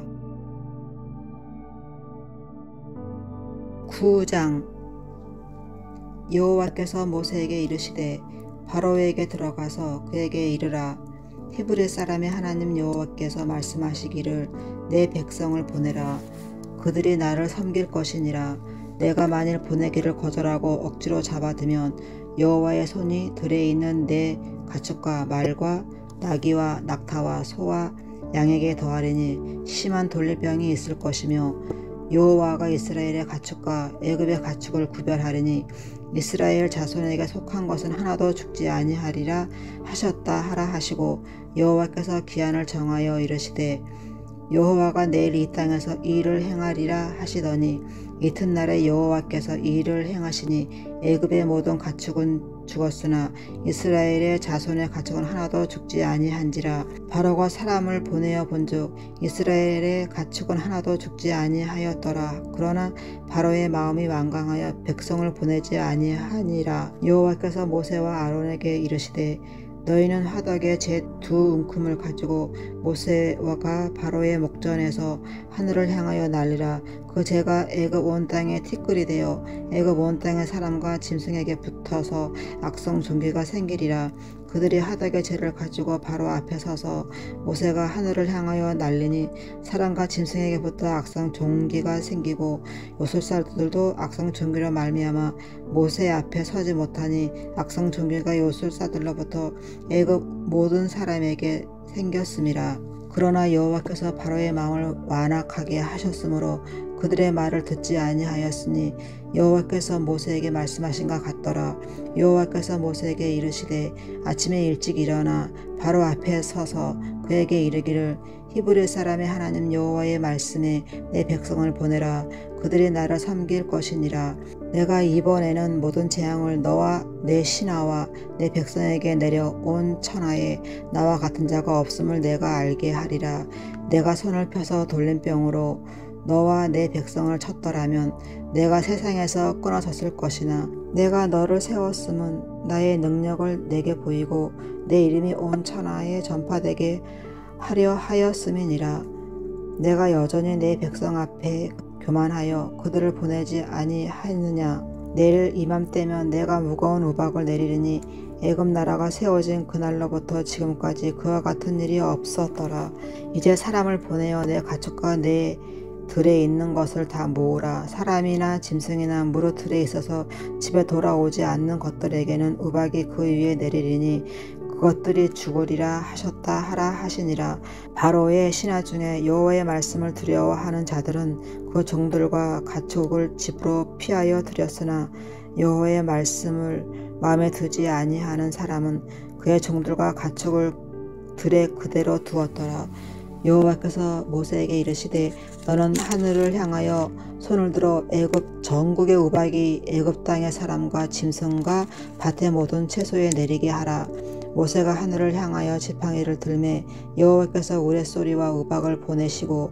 9장. 여호와께서 모세에게 이르시되 바로에게 들어가서 그에게 이르라. 히브리 사람의 하나님 여호와께서 말씀하시기를 내 백성을 보내라. 그들이 나를 섬길 것이니라. 내가 만일 보내기를 거절하고 억지로 잡아두면 여호와의 손이 들에 있는 내 가축과 말과 나귀와 낙타와 소와 양에게 더하리니 심한 돌리병이 있을 것이며 여호와가 이스라엘의 가축과 애굽의 가축을 구별하리니 이스라엘 자손에게 속한 것은 하나도 죽지 아니하리라 하셨다 하라 하시고 여호와께서 기한을 정하여 이르시되 여호와가 내일 이 땅에서 이 일을 행하리라 하시더니 이튿날에 여호와께서 이 일을 행하시니 애굽의 모든 가축은 죽었으나 이스라엘의 자손의 가축은 하나도 죽지 아니한지라. 바로가 사람을 보내어 본즉 이스라엘의 가축은 하나도 죽지 아니하였더라. 그러나 바로의 마음이 완강하여 백성을 보내지 아니하니라. 여호와께서 모세와 아론에게 이르시되 너희는 화덕에 제 두 웅큼을 가지고 모세가 바로의 목전에서 하늘을 향하여 날리라. 그 재가 애굽 온 땅에 티끌이 되어 애굽 온 땅의 사람과 짐승에게 붙어서 악성 종기가 생기리라. 그들이 하덕의 재를 가지고 바로 앞에 서서 모세가 하늘을 향하여 날리니 사람과 짐승에게 붙어 악성 종기가 생기고 요술사들도 악성 종기로 말미암아 모세 앞에 서지 못하니 악성 종기가 요술사들로부터 애굽 모든 사람에게 생겼음이라. 그러나 여호와께서 바로의 마음을 완악하게 하셨으므로 그들의 말을 듣지 아니하였으니 여호와께서 모세에게 말씀하신가 같더라. 여호와께서 모세에게 이르시되 아침에 일찍 일어나 바로 앞에 서서 그에게 이르기를 히브리 사람의 하나님 여호와의 말씀에 내 백성을 보내라. 그들이 나를 섬길 것이니라. 내가 이번에는 모든 재앙을 너와 내 신하와 내 백성에게 내려 온 천하에 나와 같은 자가 없음을 내가 알게 하리라. 내가 손을 펴서 돌림병으로 너와 내 백성을 쳤더라면 내가 세상에서 끊어졌을 것이나 내가 너를 세웠음은 나의 능력을 내게 보이고 내 이름이 온 천하에 전파되게 하려 하였음이니라. 내가 여전히 내 백성 앞에 교만하여 그들을 보내지 아니하느냐. 내일 이맘때면 내가 무거운 우박을 내리리니 애굽 나라가 세워진 그날로부터 지금까지 그와 같은 일이 없었더라. 이제 사람을 보내어 내 가축과 내 들에 있는 것을 다 모으라. 사람이나 짐승이나 무릇 들에 있어서 집에 돌아오지 않는 것들에게는 우박이 그 위에 내리리니 그것들이 죽으리라 하셨다 하라 하시니라. 바로의 신하 중에 여호와의 말씀을 두려워하는 자들은 그 종들과 가축을 집으로 피하여 들였으나 여호와의 말씀을 마음에 두지 아니하는 사람은 그의 종들과 가축을 들에 그대로 두었더라. 여호와께서 모세에게 이르시되 너는 하늘을 향하여 손을 들어 애굽 전국의 우박이 애굽 땅의 사람과 짐승과 밭의 모든 채소에 내리게 하라. 모세가 하늘을 향하여 지팡이를 들매 여호와께서 우레소리와 우박을 보내시고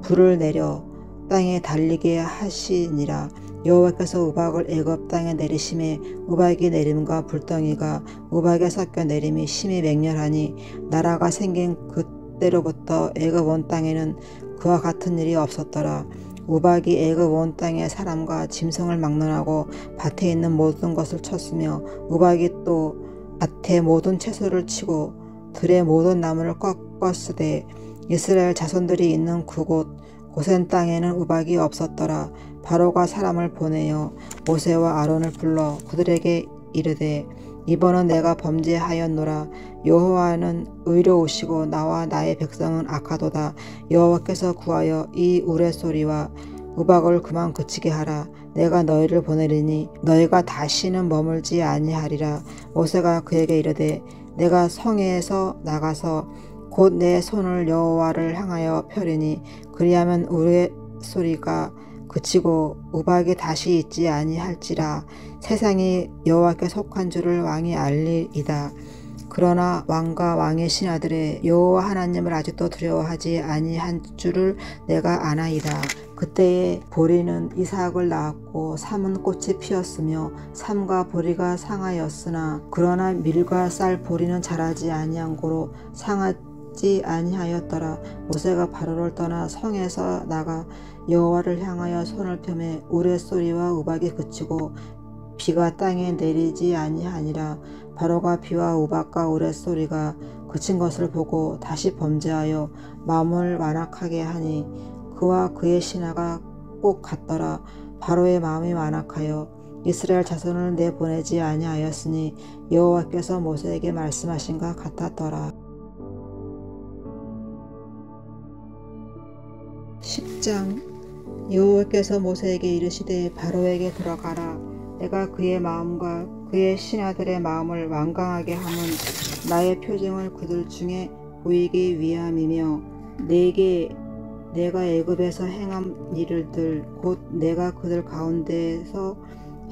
불을 내려 땅에 달리게 하시니라. 여호와께서 우박을 애굽 땅에 내리심에 우박이 내림과 불덩이가 우박에 섞여 내림이 심히 맹렬하니 나라가 생긴 그때로부터 애굽 온 땅에는 그와 같은 일이 없었더라. 우박이 애굽 온 땅의 사람과 짐승을 막론하고 밭에 있는 모든 것을 쳤으며 우박이 또 밭의 모든 채소를 치고 들의 모든 나무를 꺾었으되 이스라엘 자손들이 있는 그곳 고센 땅에는 우박이 없었더라. 바로가 사람을 보내어 모세와 아론을 불러 그들에게 이르되 이번은 내가 범죄하였노라. 여호와는 의로우시고 나와 나의 백성은 악하도다. 여호와께서 구하여 이 우레소리와 우박을 그만 그치게 하라. 내가 너희를 보내리니 너희가 다시는 머물지 아니하리라. 모세가 그에게 이르되 내가 성에서 나가서 곧 내 손을 여호와를 향하여 펴리니 그리하면 우레소리가 그치고 우박이 다시 있지 아니할지라. 세상이 여호와께 속한 줄을 왕이 알리이다. 그러나 왕과 왕의 신하들의 여호와 하나님을 아직도 두려워하지 아니한 줄을 내가 아나이다. 그때에 보리는 이삭을 낳았고 삼은 꽃이 피었으며 삼과 보리가 상하였으나 그러나 밀과 쌀 보리는 자라지 아니한 고로 찾지 아니하였더라. 모세가 바로를 떠나 성에서 나가 여호와를 향하여 손을 펴매 우레소리와 우박이 그치고 비가 땅에 내리지 아니하니라. 바로가 비와 우박과 우레소리가 그친 것을 보고 다시 범죄하여 마음을 완악하게 하니 그와 그의 신하가 꼭 같더라. 바로의 마음이 완악하여 이스라엘 자손을 내보내지 아니하였으니 여호와께서 모세에게 말씀하신가 같았더라. 10장. 여호와께서 모세에게 이르시되 바로에게 들어가라. 내가 그의 마음과 그의 신하들의 마음을 완강하게 함은 나의 표징을 그들 중에 보이기 위함이며 내게 내가 애굽에서 행한 일들 곧 내가 그들 가운데서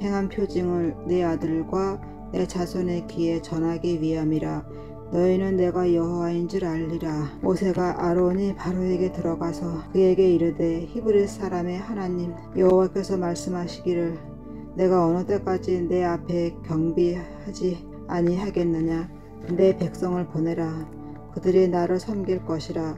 행한 표징을 내 아들과 내 자손의 귀에 전하기 위함이라. 너희는 내가 여호와인 줄 알리라. 모세가 아론이 바로에게 들어가서 그에게 이르되 히브리 사람의 하나님 여호와께서 말씀하시기를 내가 어느 때까지 내 앞에 경비하지 아니하겠느냐. 내 백성을 보내라. 그들이 나를 섬길 것이라.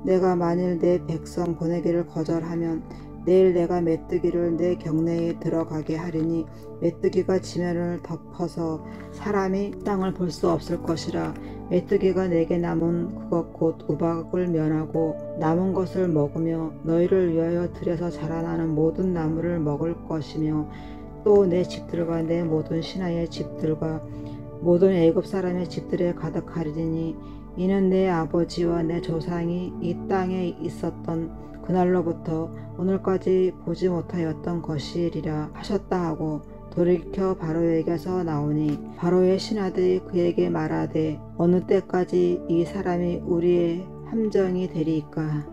내가 만일 내 백성 보내기를 거절하면 내일 내가 메뚜기를 내 경내에 들어가게 하리니 메뚜기가 지면을 덮어서 사람이 땅을 볼 수 없을 것이라. 메뚜기가 내게 남은 그것 곧 우박을 면하고 남은 것을 먹으며 너희를 위하여 들에서 자라나는 모든 나무를 먹을 것이며 또 내 집들과 내 모든 신하의 집들과 모든 애굽 사람의 집들에 가득하리니 이는 내 아버지와 내 조상이 이 땅에 있었던 그날로부터 오늘까지 보지 못하였던 것이리라 하셨다 하고 돌이켜 바로에게서 나오니 바로의 신하들이 그에게 말하되 어느 때까지 이 사람이 우리의 함정이 되리이까.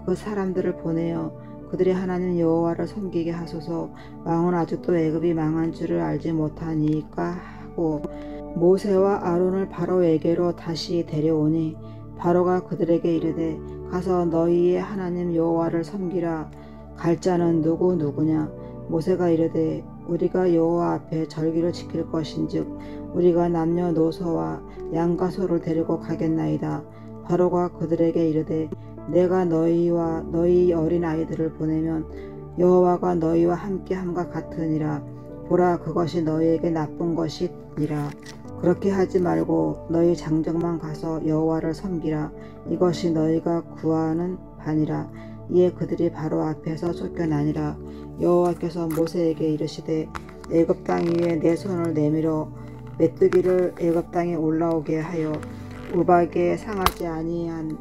그 사람들을 보내어 그들의 하나님 여호와를 섬기게 하소서. 왕은 아직도 애굽이 망한 줄을 알지 못하니까 하고 모세와 아론을 바로에게로 다시 데려오니 바로가 그들에게 이르되 가서 너희의 하나님 여호와를 섬기라. 갈 자는 누구냐. 모세가 이르되 우리가 여호와 앞에 절기를 지킬 것인즉 우리가 남녀노소와 양과 소를 데리고 가겠나이다. 바로가 그들에게 이르되 내가 너희와 너희 어린 아이들을 보내면 여호와가 너희와 함께함과 같으니라. 보라 그것이 너희에게 나쁜 것이니라. 그렇게 하지 말고 너희 장정만 가서 여호와를 섬기라. 이것이 너희가 구하는 바니라. 이에 그들이 바로 앞에서 쫓겨나니라. 여호와께서 모세에게 이르시되 애굽 땅 위에 내 손을 내밀어 메뚜기를 애굽 땅에 올라오게 하여 우박에 상하지 아니한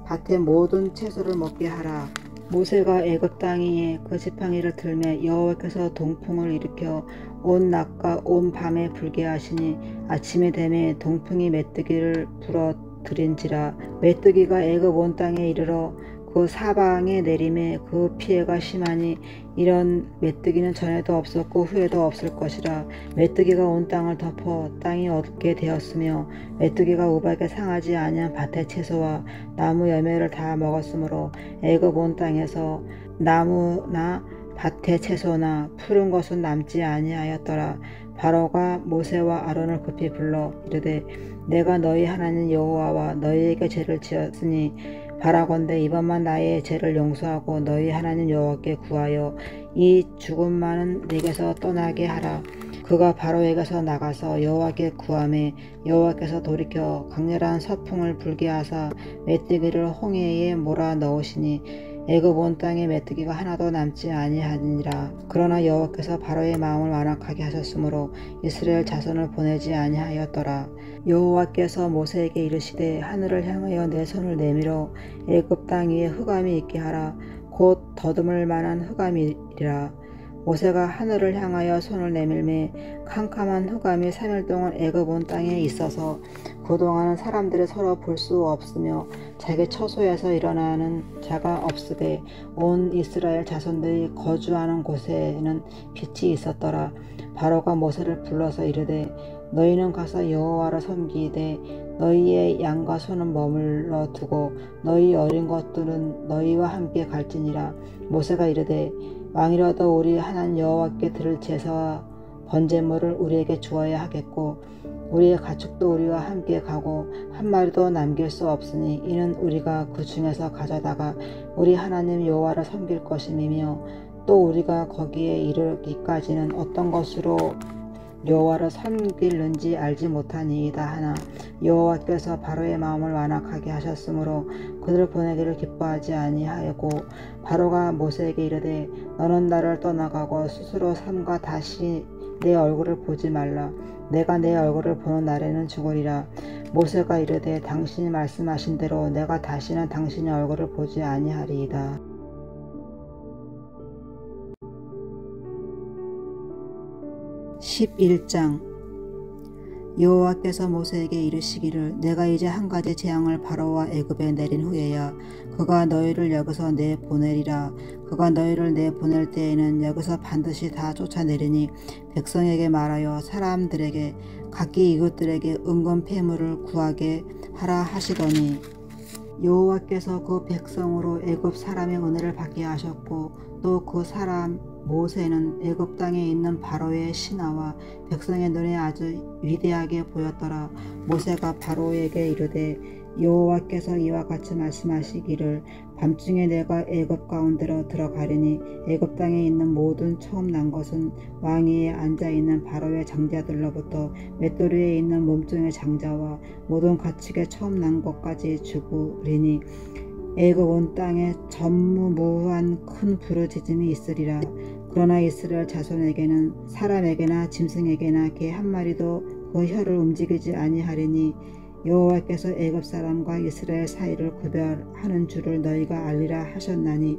밭의 모든 채소를 먹게 하라. 모세가 애굽 땅 위에 그 지팡이를 들매 여호와께서 동풍을 일으켜 온 낮과 온 밤에 불게 하시니 아침이 되매 동풍이 메뚜기를 불어들인지라. 메뚜기가 애굽 온 땅에 이르러 그 사방에 내림에 그 피해가 심하니 이런 메뚜기는 전에도 없었고 후에도 없을 것이라. 메뚜기가 온 땅을 덮어 땅이 얻게 되었으며 메뚜기가 우박에 상하지 아니한 밭의 채소와 나무 열매를 다 먹었으므로 애굽 온 땅에서 나무나 밭의 채소나 푸른 것은 남지 아니하였더라. 바로가 모세와 아론을 급히 불러 이르되 내가 너희 하나님 여호와와 너희에게 죄를 지었으니 바라건대 이번만 나의 죄를 용서하고 너희 하나님 여호와께 구하여 이 죽음만은 내게서 떠나게 하라. 그가 바로에게서 나가서 여호와께 구하매 여호와께서 돌이켜 강렬한 서풍을 불게 하사 메뚜기를 홍해에 몰아 넣으시니 애굽 온 땅에 메뚜기가 하나도 남지 아니하니라. 그러나 여호와께서 바로의 마음을 완악하게 하셨으므로 이스라엘 자손을 보내지 아니하였더라. 여호와께서 모세에게 이르시되 하늘을 향하여 내 손을 내밀어 애굽 땅 위에 흑암이 있게 하라. 곧 더듬을 만한 흑암이리라. 모세가 하늘을 향하여 손을 내밀매 캄캄한 흑암이 3일 동안 애굽 온 땅에 있어서 그동안은 사람들이 서로 볼 수 없으며 자기 처소에서 일어나는 자가 없으되 온 이스라엘 자손들이 거주하는 곳에는 빛이 있었더라. 바로가 모세를 불러서 이르되 너희는 가서 여호와를 섬기되 너희의 양과 소는 머물러 두고 너희 어린 것들은 너희와 함께 갈지니라. 모세가 이르되 왕이라도 우리 하나님 여호와께 드릴 제사와 번제물을 우리에게 주어야 하겠고 우리의 가축도 우리와 함께 가고 한 마리도 남길 수 없으니 이는 우리가 그 중에서 가져다가 우리 하나님 여호와를 섬길 것임이며 또 우리가 거기에 이르기까지는 어떤 것으로 여호와를 섬길는지 알지 못하니이다 하나 여호와께서 바로의 마음을 완악하게 하셨으므로 그들을 보내기를 기뻐하지 아니하고 바로가 모세에게 이르되 너는 나를 떠나가고 스스로 삼가 다시 내 얼굴을 보지 말라. 내가 내 얼굴을 보는 날에는 죽으리라. 모세가 이르되 당신이 말씀하신 대로 내가 다시는 당신의 얼굴을 보지 아니하리이다. 11장 여호와께서 모세에게 이르시기를 내가 이제 한 가지 재앙을 바로와 애굽에 내린 후에야 그가 너희를 여기서 내보내리라. 그가 너희를 내보낼 때에는 여기서 반드시 다 쫓아내리니 백성에게 말하여 사람들에게 각기 이웃들에게 은금 패물을 구하게 하라 하시더니 여호와께서 그 백성으로 애굽 사람의 은혜를 받게 하셨고 또 그 사람 모세는 애굽 땅에 있는 바로의 신하와 백성의 눈에 아주 위대하게 보였더라. 모세가 바로에게 이르되 여호와께서 이와 같이 말씀하시기를 밤중에 내가 애굽 가운데로 들어가리니 애굽 땅에 있는 모든 처음 난 것은 왕위에 앉아있는 바로의 장자들로부터 맷돌이에 있는 몸종의 장자와 모든 가축의 처음 난 것까지 죽으리니 애굽 온 땅에 전무후무한 큰 부르짖음이 있으리라. 그러나 이스라엘 자손에게는 사람에게나 짐승에게나 개 한 마리도 그 혀를 움직이지 아니하리니 여호와께서 애굽 사람과 이스라엘 사이를 구별하는 줄을 너희가 알리라 하셨나니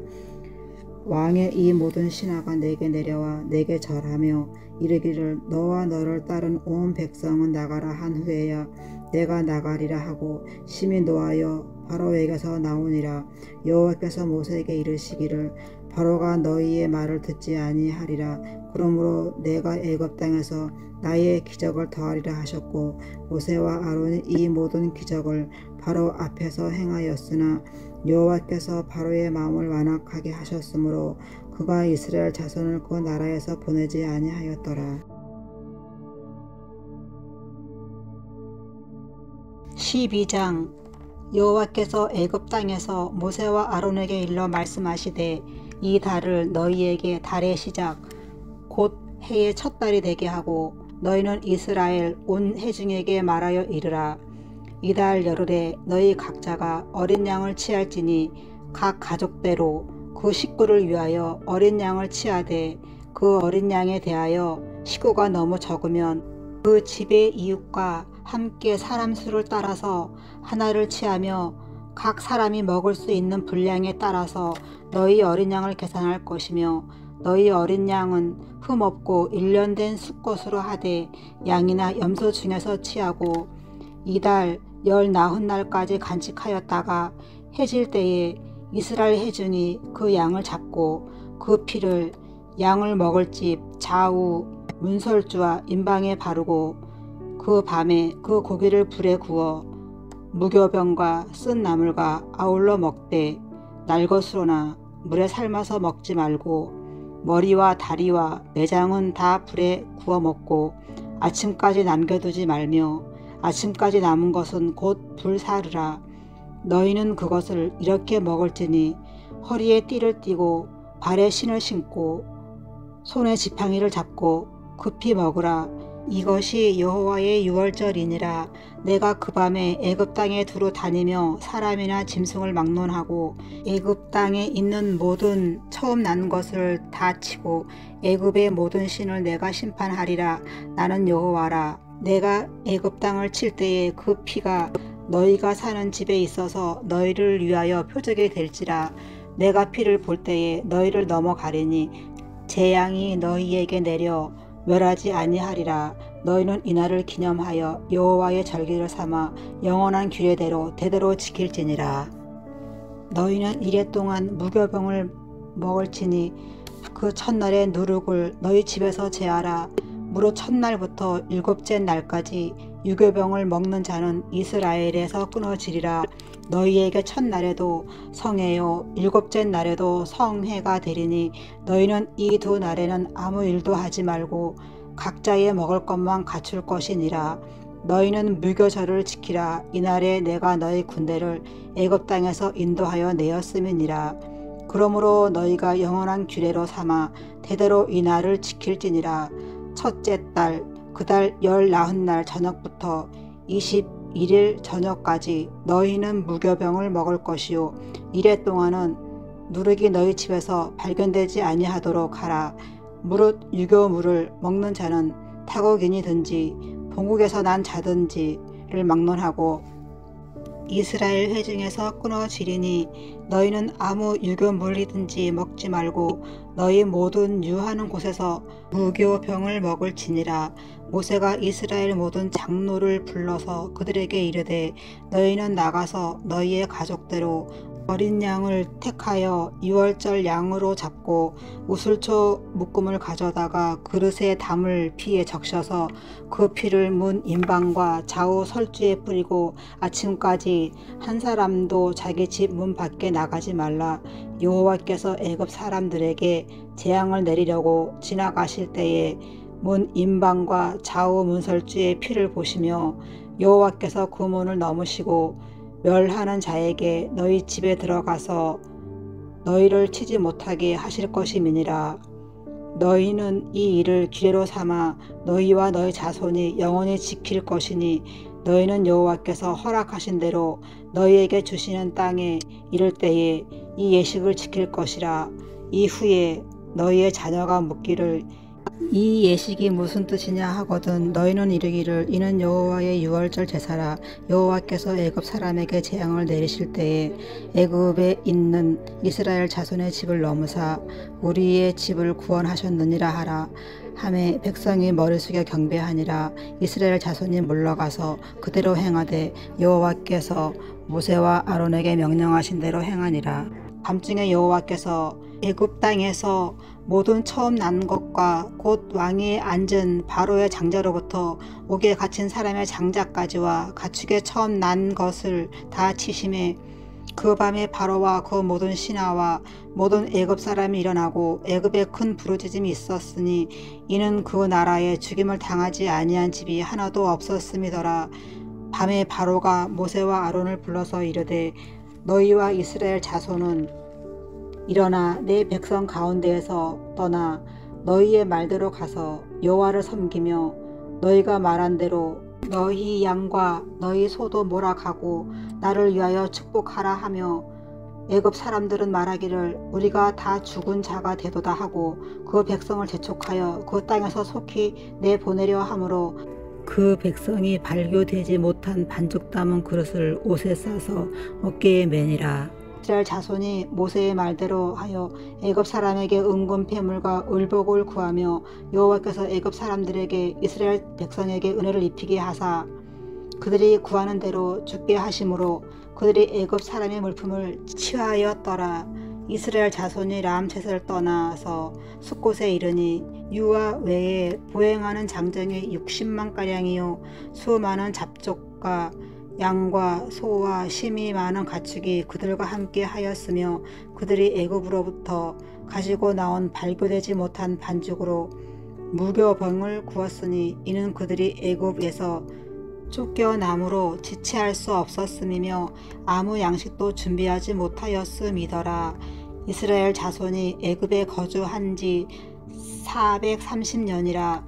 왕의 이 모든 신하가 내게 내려와 내게 절하며 이르기를 너와 너를 따른 온 백성은 나가라 한 후에야 내가 나가리라 하고 심히 노하여 바로에게서 나오니라. 여호와께서 모세에게 이르시기를 바로가 너희의 말을 듣지 아니하리라. 그러므로 내가 애굽 땅에서 나의 기적을 더하리라 하셨고 모세와 아론이 이 모든 기적을 바로 앞에서 행하였으나 여호와께서 바로의 마음을 완악하게 하셨으므로 그가 이스라엘 자손을 그 나라에서 보내지 아니하였더라. 12장 여호와께서 애굽 땅에서 모세와 아론에게 일러 말씀하시되 이 달을 너희에게 달의 시작 곧 해의 첫 달이 되게 하고 너희는 이스라엘 온 회중에게 말하여 이르라. 이달 열흘에 너희 각자가 어린 양을 취할지니 각 가족대로 그 식구를 위하여 어린 양을 취하되 그 어린 양에 대하여 식구가 너무 적으면 그 집의 이웃과 함께 사람 수를 따라서 하나를 취하며 각 사람이 먹을 수 있는 분량에 따라서 너희 어린 양을 계산할 것이며 너희 어린 양은 흠없고 일련된 수컷으로 하되 양이나 염소 중에서 취하고 이달 열 나흔 날까지 간직하였다가 해질 때에 이스라엘 회중이 그 양을 잡고 그 피를 양을 먹을 집 좌우 문설주와 임방에 바르고 그 밤에 그 고기를 불에 구워 무교병과 쓴 나물과 아울러 먹되 날것으로나 물에 삶아서 먹지 말고 머리와 다리와 내장은 다 불에 구워 먹고 아침까지 남겨두지 말며 아침까지 남은 것은 곧 불사르라. 너희는 그것을 이렇게 먹을지니 허리에 띠를 띠고 발에 신을 신고 손에 지팡이를 잡고 급히 먹으라. 이것이 여호와의 유월절이니라. 내가 그 밤에 애굽 땅에 두루 다니며 사람이나 짐승을 막론하고 애굽 땅에 있는 모든 처음 난 것을 다 치고 애굽의 모든 신을 내가 심판하리라. 나는 여호와라. 내가 애굽 땅을 칠 때에 그 피가 너희가 사는 집에 있어서 너희를 위하여 표적이 될지라. 내가 피를 볼 때에 너희를 넘어가리니 재앙이 너희에게 내려 멸하지 아니하리라. 너희는 이날을 기념하여 여호와의 절기를 삼아 영원한 규례대로 대대로 지킬지니라. 너희는 이래 동안 무교병을 먹을지니 그 첫날의 누룩을 너희 집에서 제하라. 무릇 첫날부터 일곱째 날까지 유교병을 먹는 자는 이스라엘에서 끊어지리라. 너희에게 첫날에도 성해요 일곱째 날에도 성해가 되리니 너희는 이 두 날에는 아무 일도 하지 말고 각자의 먹을 것만 갖출 것이니라. 너희는 무교절을 지키라. 이날에 내가 너희 군대를 애굽 땅에서 인도하여 내었음이니라. 그러므로 너희가 영원한 규례로 삼아 대대로 이 날을 지킬지니라. 첫째 달 그 달 19날 저녁부터 21일 저녁까지 너희는 무교병을 먹을 것이요 이래 동안은 누룩이 너희 집에서 발견되지 아니하도록 하라. 무릇 유교물을 먹는 자는 타국인이든지 본국에서 난 자든지를 막론하고 이스라엘 회중에서 끊어지리니 너희는 아무 유교물이든지 먹지 말고 너희 모든 유하는 곳에서 무교병을 먹을지니라. 모세가 이스라엘 모든 장로를 불러서 그들에게 이르되 너희는 나가서 너희의 가족대로 어린 양을 택하여 유월절 양으로 잡고 우슬초 묶음을 가져다가 그릇에 담을 피에 적셔서 그 피를 문 임방과 좌우 설주에 뿌리고 아침까지 한 사람도 자기 집 문 밖에 나가지 말라. 여호와께서 애굽 사람들에게 재앙을 내리려고 지나가실 때에 문 임방과 좌우 문설주의 피를 보시며 여호와께서 그 문을 넘으시고 멸하는 자에게 너희 집에 들어가서 너희를 치지 못하게 하실 것임이니라. 너희는 이 일을 규례로 삼아 너희와 너희 자손이 영원히 지킬 것이니 너희는 여호와께서 허락하신 대로 너희에게 주시는 땅에 이를 때에 이 예식을 지킬 것이라. 이후에 너희의 자녀가 묻기를 이 예식이 무슨 뜻이냐 하거든 너희는 이르기를 이는 여호와의 유월절 제사라. 여호와께서 애굽 사람에게 재앙을 내리실 때에 애굽에 있는 이스라엘 자손의 집을 넘으사 우리의 집을 구원하셨느니라 하라. 하매 백성이 머리 숙여 경배하니라. 이스라엘 자손이 물러가서 그대로 행하되 여호와께서 모세와 아론에게 명령하신 대로 행하니라. 밤중에 여호와께서 애굽 땅에서 모든 처음 난 것과 곧 왕위에 앉은 바로의 장자로부터 옥에 갇힌 사람의 장자까지와 가축에 처음 난 것을 다 치심에 그 밤에 바로와 그 모든 신하와 모든 애굽 사람이 일어나고 애굽에 큰 부르짖음이 있었으니 이는 그 나라에 죽임을 당하지 아니한 집이 하나도 없었음이더라. 밤에 바로가 모세와 아론을 불러서 이르되 너희와 이스라엘 자손은 일어나 내 백성 가운데에서 떠나 너희의 말대로 가서 여호와를 섬기며 너희가 말한 대로 너희 양과 너희 소도 몰아가고 나를 위하여 축복하라 하며 애굽 사람들은 말하기를 우리가 다 죽은 자가 되도다 하고 그 백성을 재촉하여 그 땅에서 속히 내보내려 하므로 그 백성이 발교되지 못한 반죽 담은 그릇을 옷에 싸서 어깨에 매니라. 이스라엘 자손이 모세의 말대로 하여 애굽 사람에게 은금 패물과 을복을 구하며 여호와께서 애굽 사람들에게 이스라엘 백성에게 은혜를 입히게 하사 그들이 구하는 대로 죽게 하심으로 그들이 애굽 사람의 물품을 취하였더라. 이스라엘 자손이 람셋을 떠나서 숫곳에 이르니 유아 외에 보행하는 장정이 60만가량이요 수많은 잡족과 양과 소와 심이 많은 가축이 그들과 함께 하였으며 그들이 애굽으로부터 가지고 나온 발교되지 못한 반죽으로 무교병을 구웠으니 이는 그들이 애굽에서 쫓겨남으로 지체할 수 없었음이며 아무 양식도 준비하지 못하였음이더라. 이스라엘 자손이 애굽에 거주한 지 430년이라.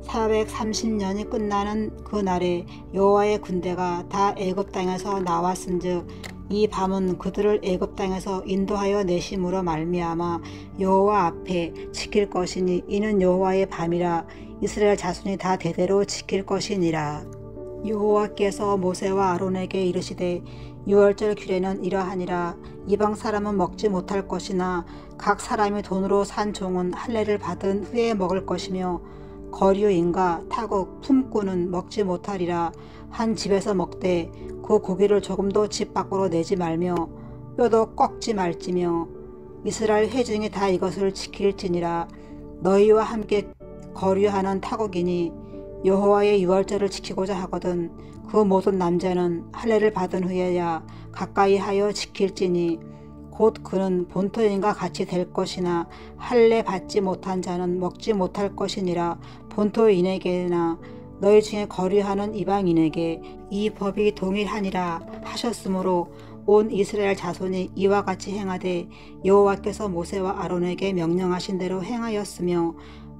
430년이 끝나는 그 날에 여호와의 군대가 다 애굽 땅에서 나왔은즉 이 밤은 그들을 애굽 땅에서 인도하여 내심으로 말미암아 여호와 앞에 지킬 것이니 이는 여호와의 밤이라. 이스라엘 자손이 다 대대로 지킬 것이니라. 여호와께서 모세와 아론에게 이르시되 유월절 규례는 이러하니라. 이방 사람은 먹지 못할 것이나 각 사람이 돈으로 산 종은 할례를 받은 후에 먹을 것이며 거류인과 타국 품꾼은 먹지 못하리라. 한 집에서 먹되 그 고기를 조금도 집 밖으로 내지 말며 뼈도 꺾지 말지며 이스라엘 회중이 다 이것을 지킬지니라. 너희와 함께 거류하는 타국인이 여호와의 유월절을 지키고자 하거든 그 모든 남자는 할례를 받은 후에야 가까이 하여 지킬지니 곧 그는 본토인과 같이 될 것이나 할례 받지 못한 자는 먹지 못할 것이니라. 본토인에게나 너희 중에 거류하는 이방인에게 이 법이 동일하니라 하셨으므로 온 이스라엘 자손이 이와 같이 행하되 여호와께서 모세와 아론에게 명령하신 대로 행하였으며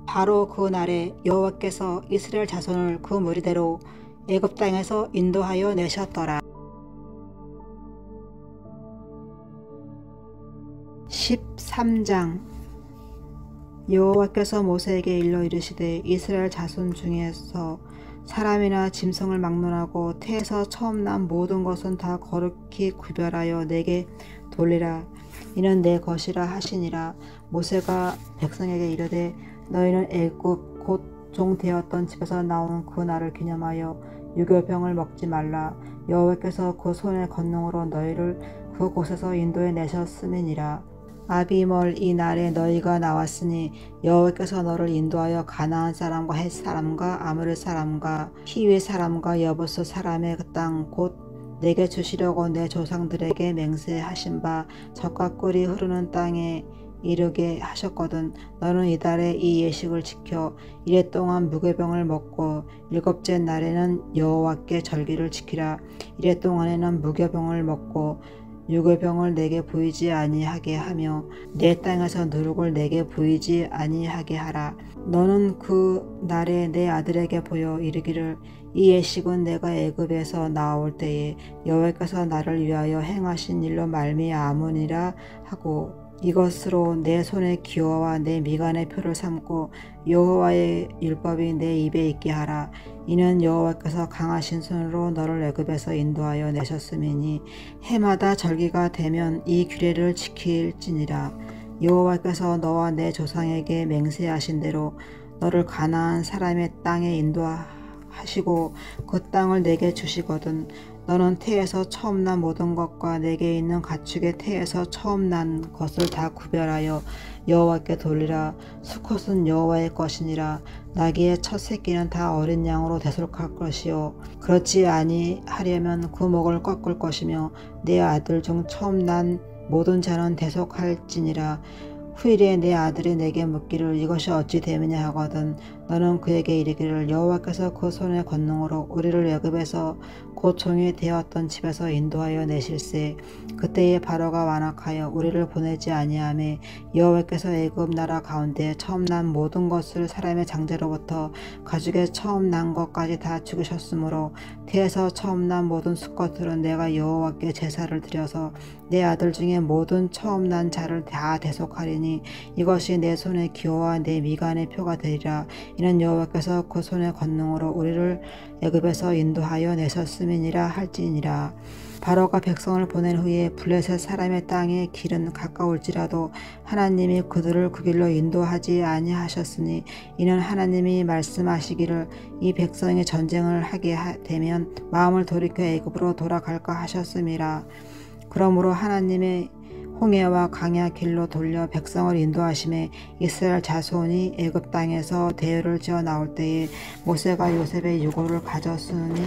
바로 그 날에 여호와께서 이스라엘 자손을 그 무리대로 애굽 땅에서 인도하여 내셨더라. 13장. 여호와께서 모세에게 일러 이르시되 이스라엘 자손 중에서 사람이나 짐승을 막론하고 태에서 처음 난 모든 것은 다 거룩히 구별하여 내게 돌리라. 이는 내 것이라 하시니라. 모세가 백성에게 이르되 너희는 애굽 곧 종 되었던 집에서 나온 그 날을 기념하여 유교병을 먹지 말라. 여호와께서 그 손의 권능으로 너희를 그곳에서 인도해 내셨음이니라. 아비멀 이 날에 너희가 나왔으니 여호와께서 너를 인도하여 가나안 사람과 헷 사람과 아모리 사람과 히위 사람과 여부스 사람의 그 땅 곧 내게 주시려고 내 조상들에게 맹세하신 바 젖과 꿀이 흐르는 땅에 이르게 하셨거든. 너는 이달에 이 예식을 지켜 이래 동안 무교병을 먹고 일곱째 날에는 여호와께 절기를 지키라. 이래 동안에는 무교병을 먹고 유교병을 내게 보이지 아니하게 하며 내 땅에서 누룩을 내게 보이지 아니하게 하라. 너는 그 날에 내 아들에게 보여 이르기를 이 예식은 내가 애굽에서 나올 때에 여호와께서 나를 위하여 행하신 일로 말미암으니라 하고 이것으로 내 손의 기호와 내 미간의 표를 삼고 여호와의 율법이 내 입에 있게 하라. 이는 여호와께서 강하신 손으로 너를 애굽에서 인도하여 내셨음이니 해마다 절기가 되면 이 규례를 지킬지니라. 여호와께서 너와 내 조상에게 맹세하신 대로 너를 가나안 사람의 땅에 인도하시고 그 땅을 내게 주시거든. 너는 태에서 처음 난 모든 것과 내게 있는 가축의 태에서 처음 난 것을 다 구별하여 여호와께 돌리라. 수컷은 여호와의 것이니라. 나귀의 첫 새끼는 다 어린 양으로 대속할 것이요 그렇지 아니하려면 그 목을 꺾을 것이며 내 아들 중 처음 난 모든 자는 대속할지니라. 후일에 내 아들이 내게 묻기를 이것이 어찌 됨이냐 하거든 너는 그에게 이르기를 여호와께서 그 손의 권능으로 우리를 애굽에서 곧 종이 되었던 집에서 인도하여 내실세. 그때에 바로가 완악하여 우리를 보내지 아니하매 여호와께서 애굽 나라 가운데 처음 난 모든 것을 사람의 장자로부터 가죽의 처음 난 것까지 다 죽으셨으므로 태에서 처음 난 모든 수컷들은 내가 여호와께 제사를 드려서 내 아들 중에 모든 처음 난 자를 다 대속하리니 이것이 내 손의 기호와 내 미간의 표가 되리라. 이는 여호와께서 그 손의 권능으로 우리를 애굽에서 인도하여 내셨음이니라 할지니라. 바로가 백성을 보낸 후에 블레셋 사람의 땅의 길은 가까울지라도 하나님이 그들을 그 길로 인도하지 아니하셨으니 이는 하나님이 말씀하시기를 이 백성이 전쟁을 하게 되면 마음을 돌이켜 애굽으로 돌아갈까 하셨음이라. 그러므로 하나님의 홍해와 강야 길로 돌려 백성을 인도하심에 이스라엘 자손이 애굽 땅에서 대열을 지어 나올 때에 모세가 요셉의 유고를 가졌으니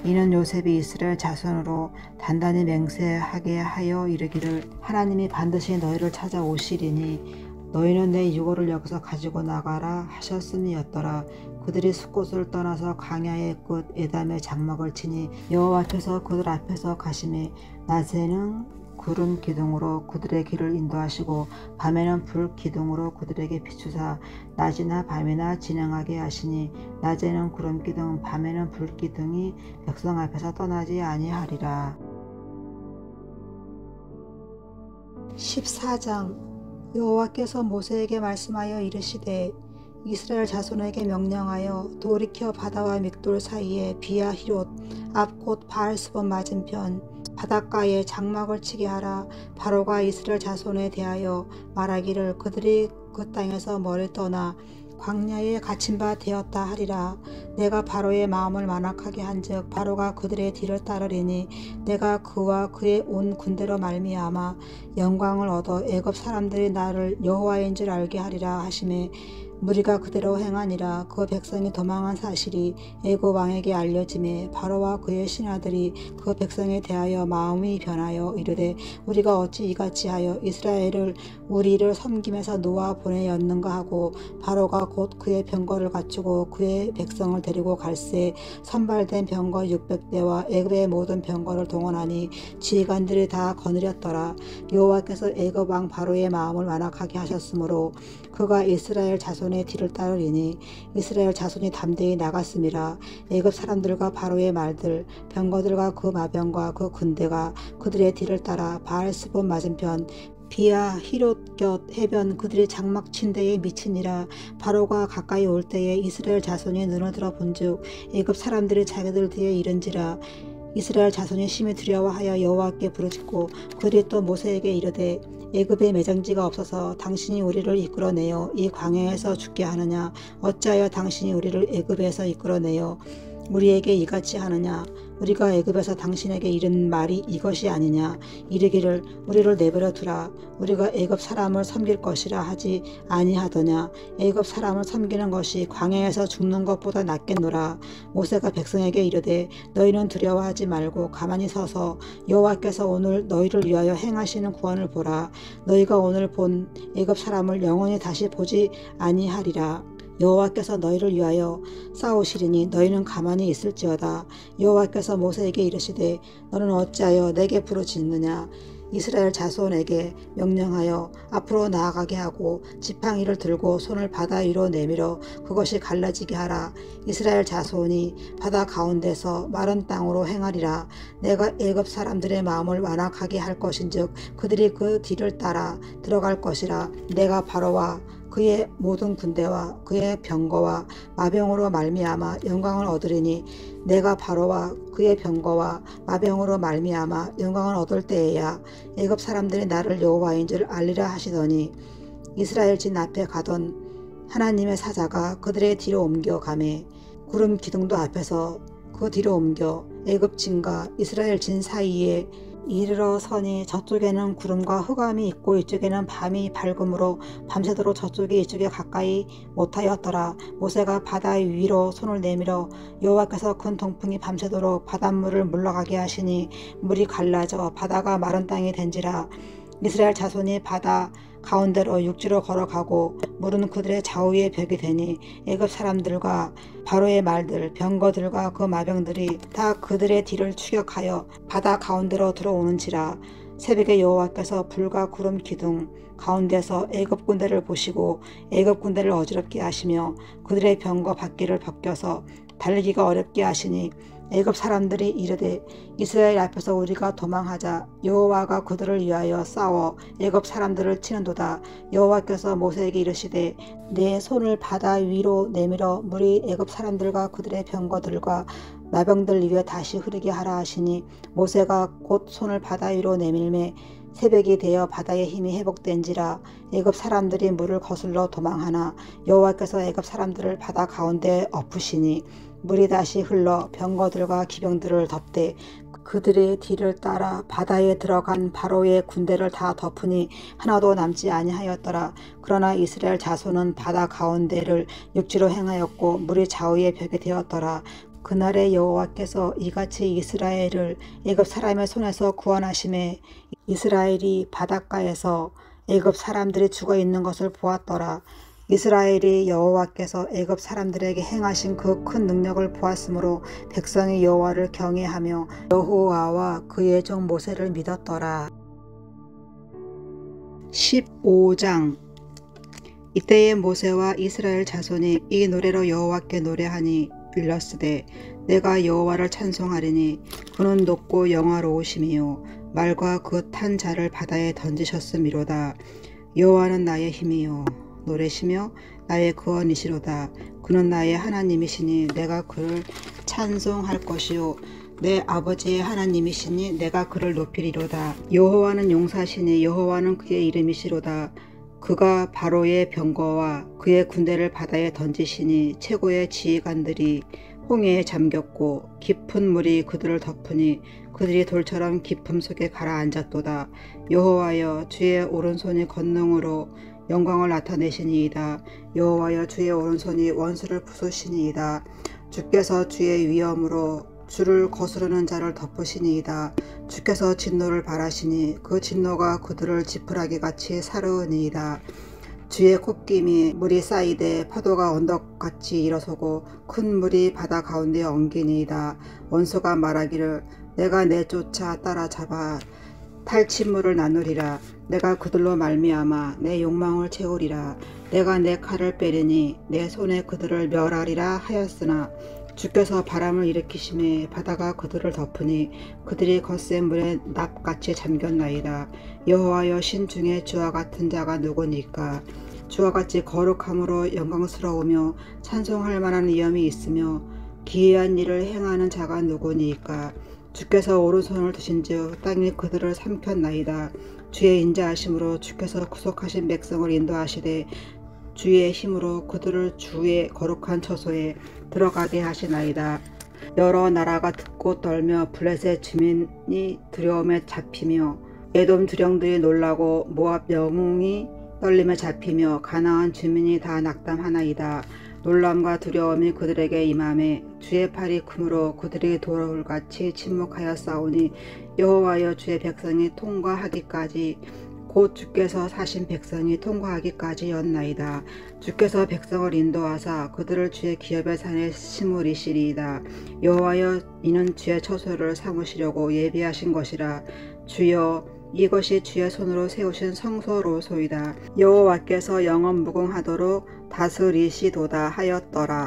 이는 요셉이 이스라엘 자손으로 단단히 맹세하게 하여 이르기를 하나님이 반드시 너희를 찾아오시리니 너희는 내 유고를 여기서 가지고 나가라 하셨음이었더라. 그들이 숫곳을 떠나서 강야의 끝 에담의 장막을 치니 여호와께서 그들 앞에서 가시매 낮에는 구름 기둥으로 그들의 길을 인도하시고 밤에는 불 기둥으로 그들에게 비추사 낮이나 밤이나 진행하게 하시니 낮에는 구름 기둥 밤에는 불 기둥이 백성 앞에서 떠나지 아니하리라. 14장. 여호와께서 모세에게 말씀하여 이르시되 이스라엘 자손에게 명령하여 돌이켜 바다와 믹돌 사이에 비야 히롯 앞 곧 바알스본 맞은편 바닷가에 장막을 치게 하라. 바로가 이스라엘 자손에 대하여 말하기를 그들이 그 땅에서 멀리 떠나 광야에 갇힌 바 되었다 하리라. 내가 바로의 마음을 완악하게 한즉 바로가 그들의 뒤를 따르리니 내가 그와 그의 온 군대로 말미암아 영광을 얻어 애굽 사람들이 나를 여호와인 줄 알게 하리라 하시매 무리가 그대로 행하니라. 그 백성이 도망한 사실이 애굽 왕에게 알려짐에 바로와 그의 신하들이 그 백성에 대하여 마음이 변하여 이르되 우리가 어찌 이같이 하여 이스라엘을 우리를 섬김에서 놓아 보내었는가 하고 바로가 곧 그의 병거를 갖추고 그의 백성을 데리고 갈새 선발된 병거 600대와 애굽의 모든 병거를 동원하니 지휘관들이 다 거느렸더라. 여호와께서 애굽 왕 바로의 마음을 완악하게 하셨으므로 그가 이스라엘 자손의 뒤를 따르리니 이스라엘 자손이 담대히 나갔음이라. 애굽 사람들과 바로의 말들 병거들과 그 마병과 그 군대가 그들의 뒤를 따라 바알스본 맞은편 비아 히롯 곁 해변 그들이 장막 친 데에 미치니라. 바로가 가까이 올 때에 이스라엘 자손이 눈을 들어 본즉 애굽 사람들이 자기들 뒤에 이른지라. 이스라엘 자손이 심히 두려워하여 여호와께 부르짖고 그들이 또 모세에게 이르되 애굽에 매장지가 없어서 당신이 우리를 이끌어내어 이 광야에서 죽게 하느냐. 어찌하여 당신이 우리를 애굽에서 이끌어내어 우리에게 이같이 하느냐. 우리가 애굽에서 당신에게 이른 말이 이것이 아니냐. 이르기를 우리를 내버려 두라. 우리가 애굽 사람을 섬길 것이라 하지 아니하더냐. 애굽 사람을 섬기는 것이 광야에서 죽는 것보다 낫겠노라. 모세가 백성에게 이르되 너희는 두려워하지 말고 가만히 서서 여호와께서 오늘 너희를 위하여 행하시는 구원을 보라. 너희가 오늘 본 애굽 사람을 영원히 다시 보지 아니하리라. 여호와께서 너희를 위하여 싸우시리니 너희는 가만히 있을지어다. 여호와께서 모세에게 이르시되 너는 어찌하여 내게 부르짖느냐. 이스라엘 자손에게 명령하여 앞으로 나아가게 하고 지팡이를 들고 손을 바다 위로 내밀어 그것이 갈라지게 하라. 이스라엘 자손이 바다 가운데서 마른 땅으로 행하리라. 내가 애굽 사람들의 마음을 완악하게 할 것인즉 그들이 그 뒤를 따라 들어갈 것이라. 내가 바로와 그의 모든 군대와 그의 병거와 마병으로 말미암아 영광을 얻으리니 내가 바로와 그의 병거와 마병으로 말미암아 영광을 얻을 때에야 애굽 사람들이 나를 여호와인 줄 알리라 하시더니 이스라엘 진 앞에 가던 하나님의 사자가 그들의 뒤로 옮겨 가매 구름 기둥도 앞에서 그 뒤로 옮겨 애굽 진과 이스라엘 진 사이에 이르러 서니 저쪽에는 구름과 흑암이 있고 이쪽에는 밤이 밝음으로 밤새도록 저쪽이 이쪽에 가까이 못하였더라. 모세가 바다 위로 손을 내밀어 여호와께서 큰 동풍이 밤새도록 바닷물을 물러가게 하시니 물이 갈라져 바다가 마른 땅이 된지라. 이스라엘 자손이 바다 가운데로 육지로 걸어가고 물은 그들의 좌우의 벽이 되니 애굽 사람들과 바로의 말들 병거들과 그 마병들이 다 그들의 뒤를 추격하여 바다 가운데로 들어오는지라. 새벽에 여호와께서 불과 구름 기둥 가운데서 애굽 군대를 보시고 애굽 군대를 어지럽게 하시며 그들의 병거 바퀴를 벗겨서 달리기가 어렵게 하시니 애굽 사람들이 이르되 이스라엘 앞에서 우리가 도망하자. 여호와가 그들을 위하여 싸워 애굽 사람들을 치는도다. 여호와께서 모세에게 이르시되 내 손을 바다 위로 내밀어 물이 애굽 사람들과 그들의 병거들과 마병들 위에 다시 흐르게 하라 하시니 모세가 곧 손을 바다 위로 내밀매 새벽이 되어 바다의 힘이 회복된지라. 애굽 사람들이 물을 거슬러 도망하나 여호와께서 애굽 사람들을 바다 가운데 엎으시니 물이 다시 흘러 병거들과 기병들을 덮되 그들의 뒤를 따라 바다에 들어간 바로의 군대를 다 덮으니 하나도 남지 아니하였더라. 그러나 이스라엘 자손은 바다 가운데를 육지로 행하였고 물이 좌우의 벽이 되었더라. 그날에 여호와께서 이같이 이스라엘을 애굽 사람의 손에서 구원하심에 이스라엘이 바닷가에서 애굽 사람들이 죽어 있는 것을 보았더라. 이스라엘이 여호와께서 애굽 사람들에게 행하신 그 큰 능력을 보았으므로 백성이 여호와를 경외하며 여호와와 그의 종 모세를 믿었더라. 15장. 이때에 모세와 이스라엘 자손이 이 노래로 여호와께 노래하니 일렀으되 내가 여호와를 찬송하리니 그는 높고 영화로우심이요 말과 그 탄 자를 바다에 던지셨음이로다. 여호와는 나의 힘이요 노래시며 나의 구원이시로다. 그는 나의 하나님이시니 내가 그를 찬송할 것이요 내 아버지의 하나님이시니 내가 그를 높이리로다. 여호와는 용사시니 여호와는 그의 이름이시로다. 그가 바로의 병거와 그의 군대를 바다에 던지시니 최고의 지휘관들이 홍해에 잠겼고 깊은 물이 그들을 덮으니 그들이 돌처럼 깊음 속에 가라앉았도다. 여호와여 주의 오른손이 권능으로 영광을 나타내시니이다. 여호와여 주의 오른손이 원수를 부수시니이다. 주께서 주의 위엄으로 주를 거스르는 자를 덮으시니이다. 주께서 진노를 발하시니 그 진노가 그들을 지푸라기같이 사르으니이다. 주의 콧김이 물이 쌓이되 파도가 언덕같이 일어서고 큰 물이 바다 가운데 엉기니이다. 원수가 말하기를 내가 내쫓아 따라잡아 탈취물을 나누리라. 내가 그들로 말미암아 내 욕망을 채우리라. 내가 내 칼을 빼리니 내 손에 그들을 멸하리라 하였으나 주께서 바람을 일으키심에 바다가 그들을 덮으니 그들이 거센 물에 납같이 잠겼나이다. 여호와여 신 중에 주와 같은 자가 누구니까? 주와 같이 거룩함으로 영광스러우며 찬송할 만한 위엄이 있으며 기이한 일을 행하는 자가 누구니까? 주께서 오른손을 드신즉 땅이 그들을 삼켰나이다. 주의 인자하심으로 주께서 구속하신 백성을 인도하시되 주의 힘으로 그들을 주의 거룩한 처소에 들어가게 하시나이다. 여러 나라가 듣고 떨며 블레셋 주민이 두려움에 잡히며 에돔 두령들이 놀라고 모압 영웅이 떨림에 잡히며 가나안 주민이 다 낙담하나이다. 놀람과 두려움이 그들에게 임함에 주의 팔이 크므로 그들이 돌같이 침묵하여 싸우니 여호와여 주의 백성이 통과하기까지 곧 주께서 사신 백성이 통과하기까지였나이다. 주께서 백성을 인도하사 그들을 주의 기업의 산에 심으리시리이다. 여호와여 이는 주의 처소를 삼으시려고 예비하신 것이라. 주여 이것이 주의 손으로 세우신 성소로소이다. 여호와께서 영원 무궁하도록 다스리시도다 하였더라.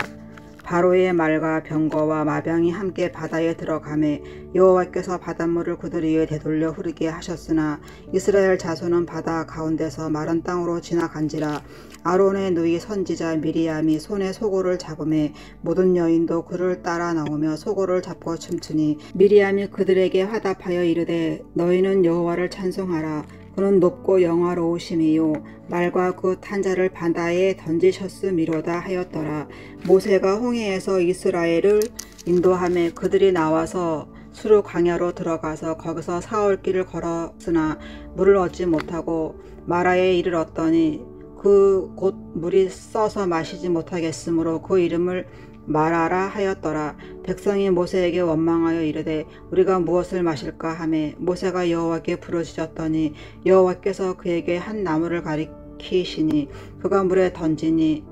바로의 말과 병거와 마병이 함께 바다에 들어가매 여호와께서 바닷물을 그들 위에 되돌려 흐르게 하셨으나 이스라엘 자손은 바다 가운데서 마른 땅으로 지나간지라. 아론의 누이 선지자 미리암이 손에 소고를 잡음에 모든 여인도 그를 따라 나오며 소고를 잡고 춤추니 미리암이 그들에게 화답하여 이르되 너희는 여호와를 찬송하라. 그는 높고 영화로우심이요 말과 그 탄자를 바다에 던지셨음이로다 하였더라. 모세가 홍해에서 이스라엘을 인도하며 그들이 나와서 수르 광야로 들어가서 거기서 사흘 길을 걸었으나 물을 얻지 못하고 마라에 이르렀더니 그 곧 물이 써서 마시지 못하겠으므로 그 이름을 마라라 하였더라. 백성이 모세에게 원망하여 이르되 우리가 무엇을 마실까 하매 모세가 여호와께 부르짖었더니 여호와께서 그에게 한 나무를 가리키시니 그가 물에 던지니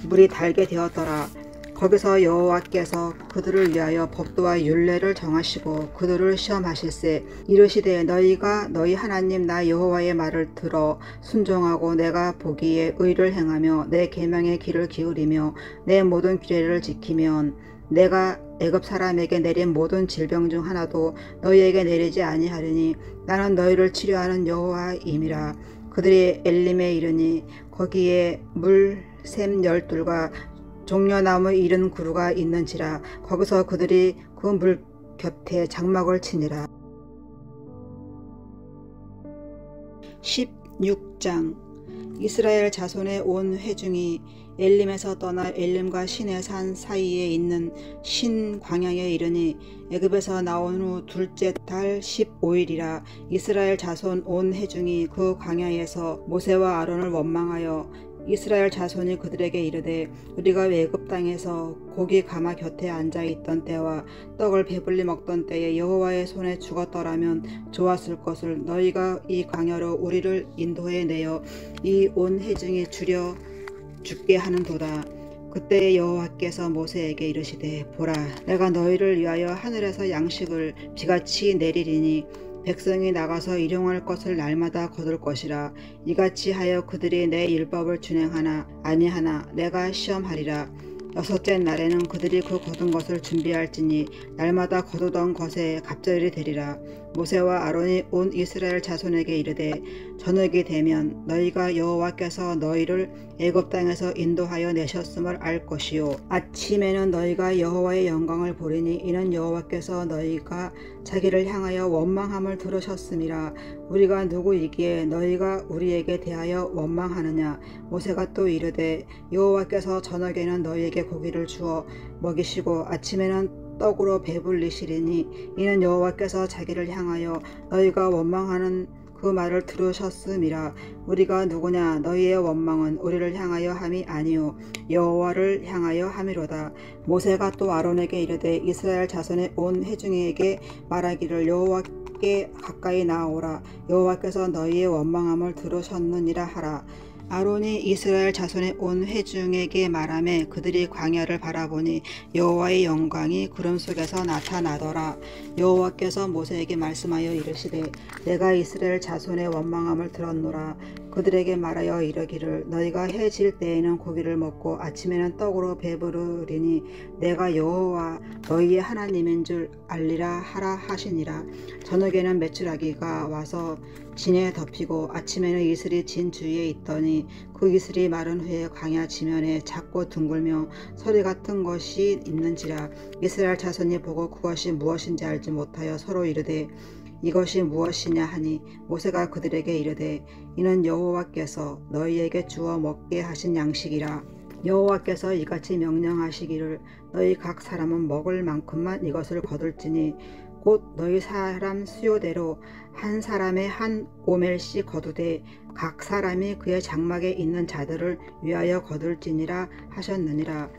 물이 달게 되었더라. 거기서 여호와께서 그들을 위하여 법도와 율례를 정하시고 그들을 시험하실세 이르시되 너희가 너희 하나님 나 여호와의 말을 들어 순종하고 내가 보기에 의를 행하며 내 계명의 귀를 기울이며 내 모든 규례를 지키면 내가 애굽 사람에게 내린 모든 질병 중 하나도 너희에게 내리지 아니하리니 나는 너희를 치료하는 여호와임이라. 그들이 엘림에 이르니 거기에 물샘 12과 종려나무 70그루가 있는지라. 거기서 그들이 그 물 곁에 장막을 치니라. 16장 이스라엘 자손의 온 회중이 엘림에서 떠나 엘림과 신의 산 사이에 있는 신 광야에 이르니 애굽에서 나온 후 둘째 달 15일이라. 이스라엘 자손 온 회중이 그 광야에서 모세와 아론을 원망하여 이스라엘 자손이 그들에게 이르되 우리가 애굽 땅에서 고기 가마 곁에 앉아있던 때와 떡을 배불리 먹던 때에 여호와의 손에 죽었더라면 좋았을 것을 너희가 이 광야로 우리를 인도해 내어 이 온 회중이 줄여 죽게 하는도다. 그때 여호와께서 모세에게 이르시되 보라 내가 너희를 위하여 하늘에서 양식을 비같이 내리리니 백성이 나가서 일용할 것을 날마다 거둘 것이라. 이같이 하여 그들이 내 율법을 준행하나 아니하나 내가 시험하리라. 여섯째 날에는 그들이 그 거둔 것을 준비할지니 날마다 거두던 것에 갑절이 되리라. 모세와 아론이 온 이스라엘 자손에게 이르되 저녁이 되면 너희가 여호와께서 너희를 애굽 땅에서 인도하여 내셨음을 알 것이요 아침에는 너희가 여호와의 영광을 보리니 이는 여호와께서 너희가 자기를 향하여 원망함을 들으셨음이라. 우리가 누구이기에 너희가 우리에게 대하여 원망하느냐. 모세가 또 이르되 여호와께서 저녁에는 너희에게 고기를 주어 먹이시고 아침에는 떡으로 배불리시리니 이는 여호와께서 자기를 향하여 너희가 원망하는 그 말을 들으셨음이라. 우리가 누구냐? 너희의 원망은 우리를 향하여 함이 아니요 여호와를 향하여 함이로다. 모세가 또 아론에게 이르되 이스라엘 자손의 온 회중에게 말하기를 여호와께 가까이 나아오라. 여호와께서 너희의 원망함을 들으셨느니라 하라. 아론이 이스라엘 자손의 온 회중에게 말하매 그들이 광야를 바라보니 여호와의 영광이 구름 속에서 나타나더라. 여호와께서 모세에게 말씀하여 이르시되 내가 이스라엘 자손의 원망함을 들었노라. 그들에게 말하여 이르기를 너희가 해 질 때에는 고기를 먹고 아침에는 떡으로 배부르리니 내가 여호와 너희의 하나님인 줄 알리라 하라 하시니라. 저녁에는 메추라기가 와서 진에 덮이고 아침에는 이슬이 진 주위에 있더니 그 이슬이 마른 후에 광야 지면에 작고 둥글며 서리 같은 것이 있는지라. 이스라엘 자손이 보고 그것이 무엇인지 알지 못하여 서로 이르되 이것이 무엇이냐 하니 모세가 그들에게 이르되 이는 여호와께서 너희에게 주어 먹게 하신 양식이라. 여호와께서 이같이 명령하시기를 너희 각 사람은 먹을 만큼만 이것을 거둘지니 곧 너희 사람 수요대로 한 사람의 한 오멜씩 거두되 각 사람이 그의 장막에 있는 자들을 위하여 거둘지니라 하셨느니라.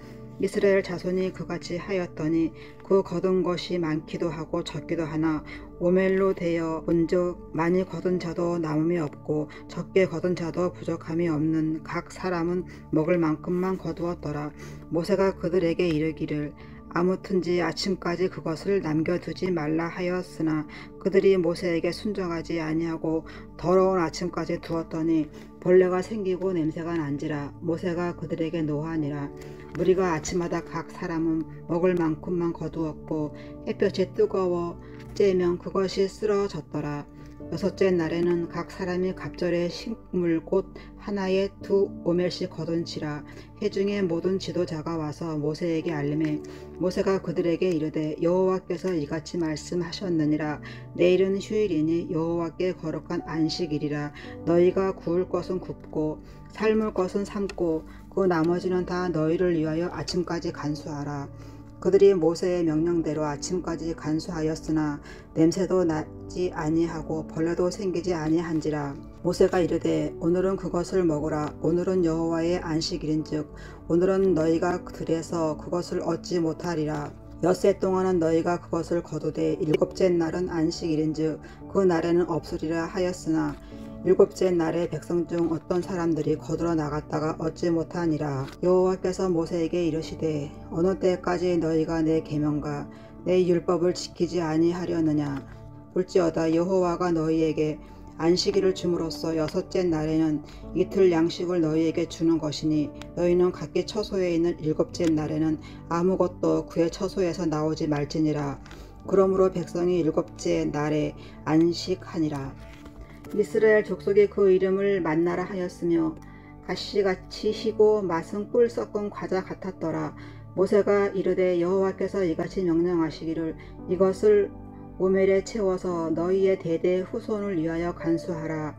이스라엘 자손이 그같이 하였더니 그 거둔 것이 많기도 하고 적기도 하나 오멜로 되어 본즉 많이 거둔 자도 남음이 없고 적게 거둔 자도 부족함이 없는 각 사람은 먹을 만큼만 거두었더라. 모세가 그들에게 이르기를 아무튼지 아침까지 그것을 남겨두지 말라 하였으나 그들이 모세에게 순종하지 아니하고 더러운 아침까지 두었더니 벌레가 생기고 냄새가 난지라. 모세가 그들에게 노하니라. 무리가 아침마다 각 사람은 먹을 만큼만 거두었고 햇볕이 뜨거워 쬐면 그것이 쓰러졌더라. 여섯째 날에는 각 사람이 갑절의 식물 곧 하나에 2오멜씩 거둔지라. 회중의 모든 지도자가 와서 모세에게 알림해 모세가 그들에게 이르되 여호와께서 이같이 말씀하셨느니라. 내일은 휴일이니 여호와께 거룩한 안식일이라. 너희가 구울 것은 굽고 삶을 것은 삶고 그 나머지는 다 너희를 위하여 아침까지 간수하라. 그들이 모세의 명령대로 아침까지 간수하였으나 냄새도 나지 아니하고 벌레도 생기지 아니한지라. 모세가 이르되 오늘은 그것을 먹으라. 오늘은 여호와의 안식일인즉 오늘은 너희가 들에서 그것을 얻지 못하리라. 엿새 동안은 너희가 그것을 거두되 일곱째 날은 안식일인즉 그 날에는 없으리라 하였으나 일곱째 날에 백성 중 어떤 사람들이 거두러 나갔다가 얻지 못하니라. 여호와께서 모세에게 이르시되 어느 때까지 너희가 내 계명과 내 율법을 지키지 아니하려느냐. 볼지어다 여호와가 너희에게 안식일을 줌으로써 여섯째 날에는 이틀 양식을 너희에게 주는 것이니 너희는 각기 처소에 있는 일곱째 날에는 아무것도 그의 처소에서 나오지 말지니라. 그러므로 백성이 일곱째 날에 안식하니라. 이스라엘 족속이 그 이름을 만나라 하였으며 가시같이 희고 맛은 꿀 섞은 과자 같았더라. 모세가 이르되 여호와께서 이같이 명령하시기를 이것을 오멜에 채워서 너희의 대대 후손을 위하여 간수하라.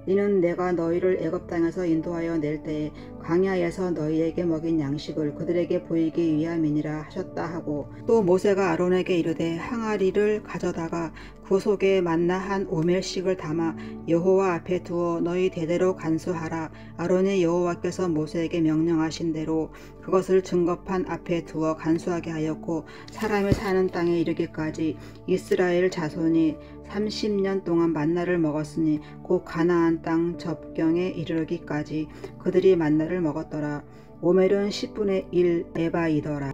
이는 내가 너희를 애굽 땅에서 인도하여 낼 때에 광야에서 너희에게 먹인 양식을 그들에게 보이기 위함이니라 하셨다 하고 또 모세가 아론에게 이르되 항아리를 가져다가 그 속에 만나 한 오멜씩을 담아 여호와 앞에 두어 너희 대대로 간수하라. 아론이 여호와께서 모세에게 명령하신 대로 그것을 증거판 앞에 두어 간수하게 하였고 사람이 사는 땅에 이르기까지 이스라엘 자손이 30년 동안 만나를 먹었으니 곧 가나안 땅 접경에 이르기까지 그들이 만나를 먹었더라. 오멜은 10분의 1 에바이더라.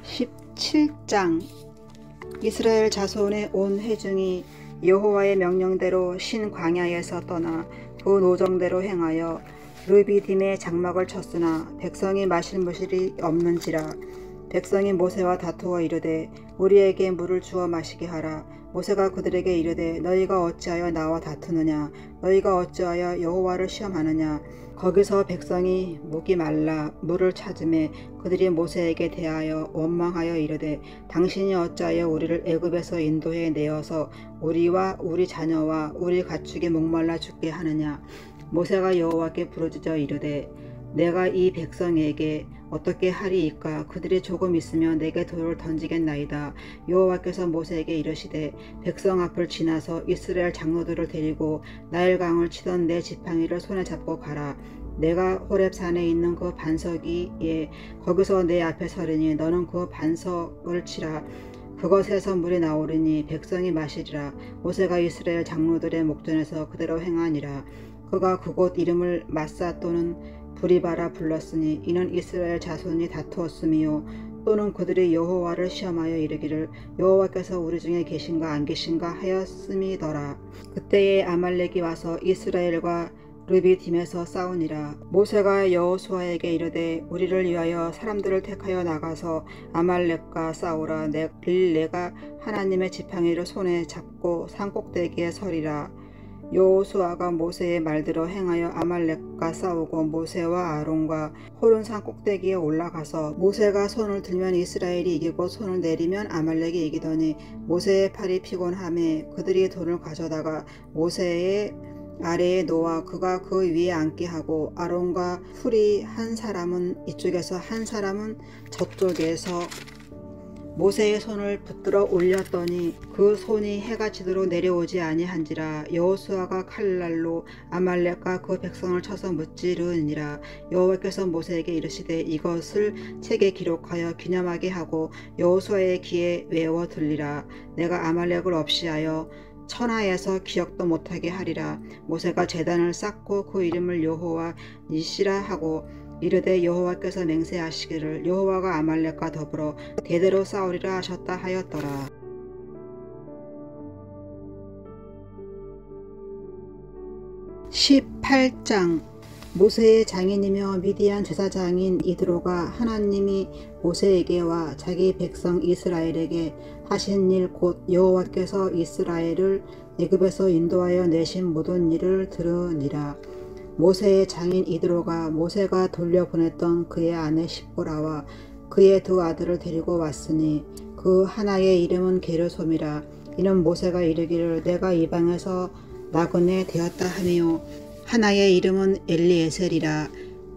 17장. 이스라엘 자손의 온 회중이 여호와의 명령대로 신 광야에서 떠나 그 노정대로 행하여 르비딤의 장막을 쳤으나 백성이 마실 물이 없는지라. 백성이 모세와 다투어 이르되 우리에게 물을 주어 마시게 하라. 모세가 그들에게 이르되 너희가 어찌하여 나와 다투느냐. 너희가 어찌하여 여호와를 시험하느냐. 거기서 백성이 목이 말라 물을 찾으매 그들이 모세에게 대하여 원망하여 이르되 당신이 어찌하여 우리를 애굽에서 인도해 내어서 우리와 우리 자녀와 우리 가축이 목말라 죽게 하느냐. 모세가 여호와께 부르짖어 이르되 내가 이 백성에게 어떻게 하리이까? 그들이 조금 있으면 내게 돌을 던지겠나이다. 여호와께서 모세에게 이르시되 백성 앞을 지나서 이스라엘 장로들을 데리고 나일강을 치던 내 지팡이를 손에 잡고 가라. 내가 호렙산에 있는 그 반석이에 거기서 내 앞에 서리니 너는 그 반석을 치라. 그것에서 물이 나오리니 백성이 마시리라. 모세가 이스라엘 장로들의 목전에서 그대로 행하니라. 그가 그곳 이름을 마사 또는 브리바라 불렀으니 이는 이스라엘 자손이 다투었음이요 또는 그들이 여호와를 시험하여 이르기를 여호와께서 우리 중에 계신가 안 계신가 하였음이더라. 그때에 아말렉이 와서 이스라엘과 르비딤에서 싸우니라. 모세가 여호수아에게 이르되 우리를 위하여 사람들을 택하여 나가서 아말렉과 싸우라. 내가 하나님의 지팡이를 손에 잡고 산꼭대기에 서리라. 여호수아가 모세의 말대로 행하여 아말렉과 싸우고 모세와 아론과 호른 산 꼭대기에 올라가서 모세가 손을 들면 이스라엘이 이기고 손을 내리면 아말렉이 이기더니 모세의 팔이 피곤하매 그들이 돌을 가져다가 모세의 아래에 놓아 그가 그 위에 앉게 하고 아론과 훌이 한 사람은 이쪽에서 한 사람은 저쪽에서 모세의 손을 붙들어 올렸더니 그 손이 해가 지도록 내려오지 아니한지라. 여호수아가 칼날로 아말렉과 그 백성을 쳐서 무찌르니라. 여호와께서 모세에게 이르시되 이것을 책에 기록하여 기념하게 하고 여호수아의 귀에 외워 들리라. 내가 아말렉을 없이하여 천하에서 기억도 못하게 하리라. 모세가 제단을 쌓고 그 이름을 여호와 니시라 하고 이르되 여호와께서 맹세하시기를 여호와가 아말렉과 더불어 대대로 싸우리라 하셨다 하였더라. 18장. 모세의 장인이며 미디안 제사장인 이드로가 하나님이 모세에게와 자기 백성 이스라엘에게 하신 일 곧 여호와께서 이스라엘을 애굽에서 인도하여 내신 모든 일을 들으니라. 모세의 장인 이드로가 모세가 돌려보냈던 그의 아내 십보라와 그의 두 아들을 데리고 왔으니 그 하나의 이름은 게르솜이라. 이는 모세가 이르기를 내가 이방에서 나그네 되었다 하며 하나의 이름은 엘리에셀이라.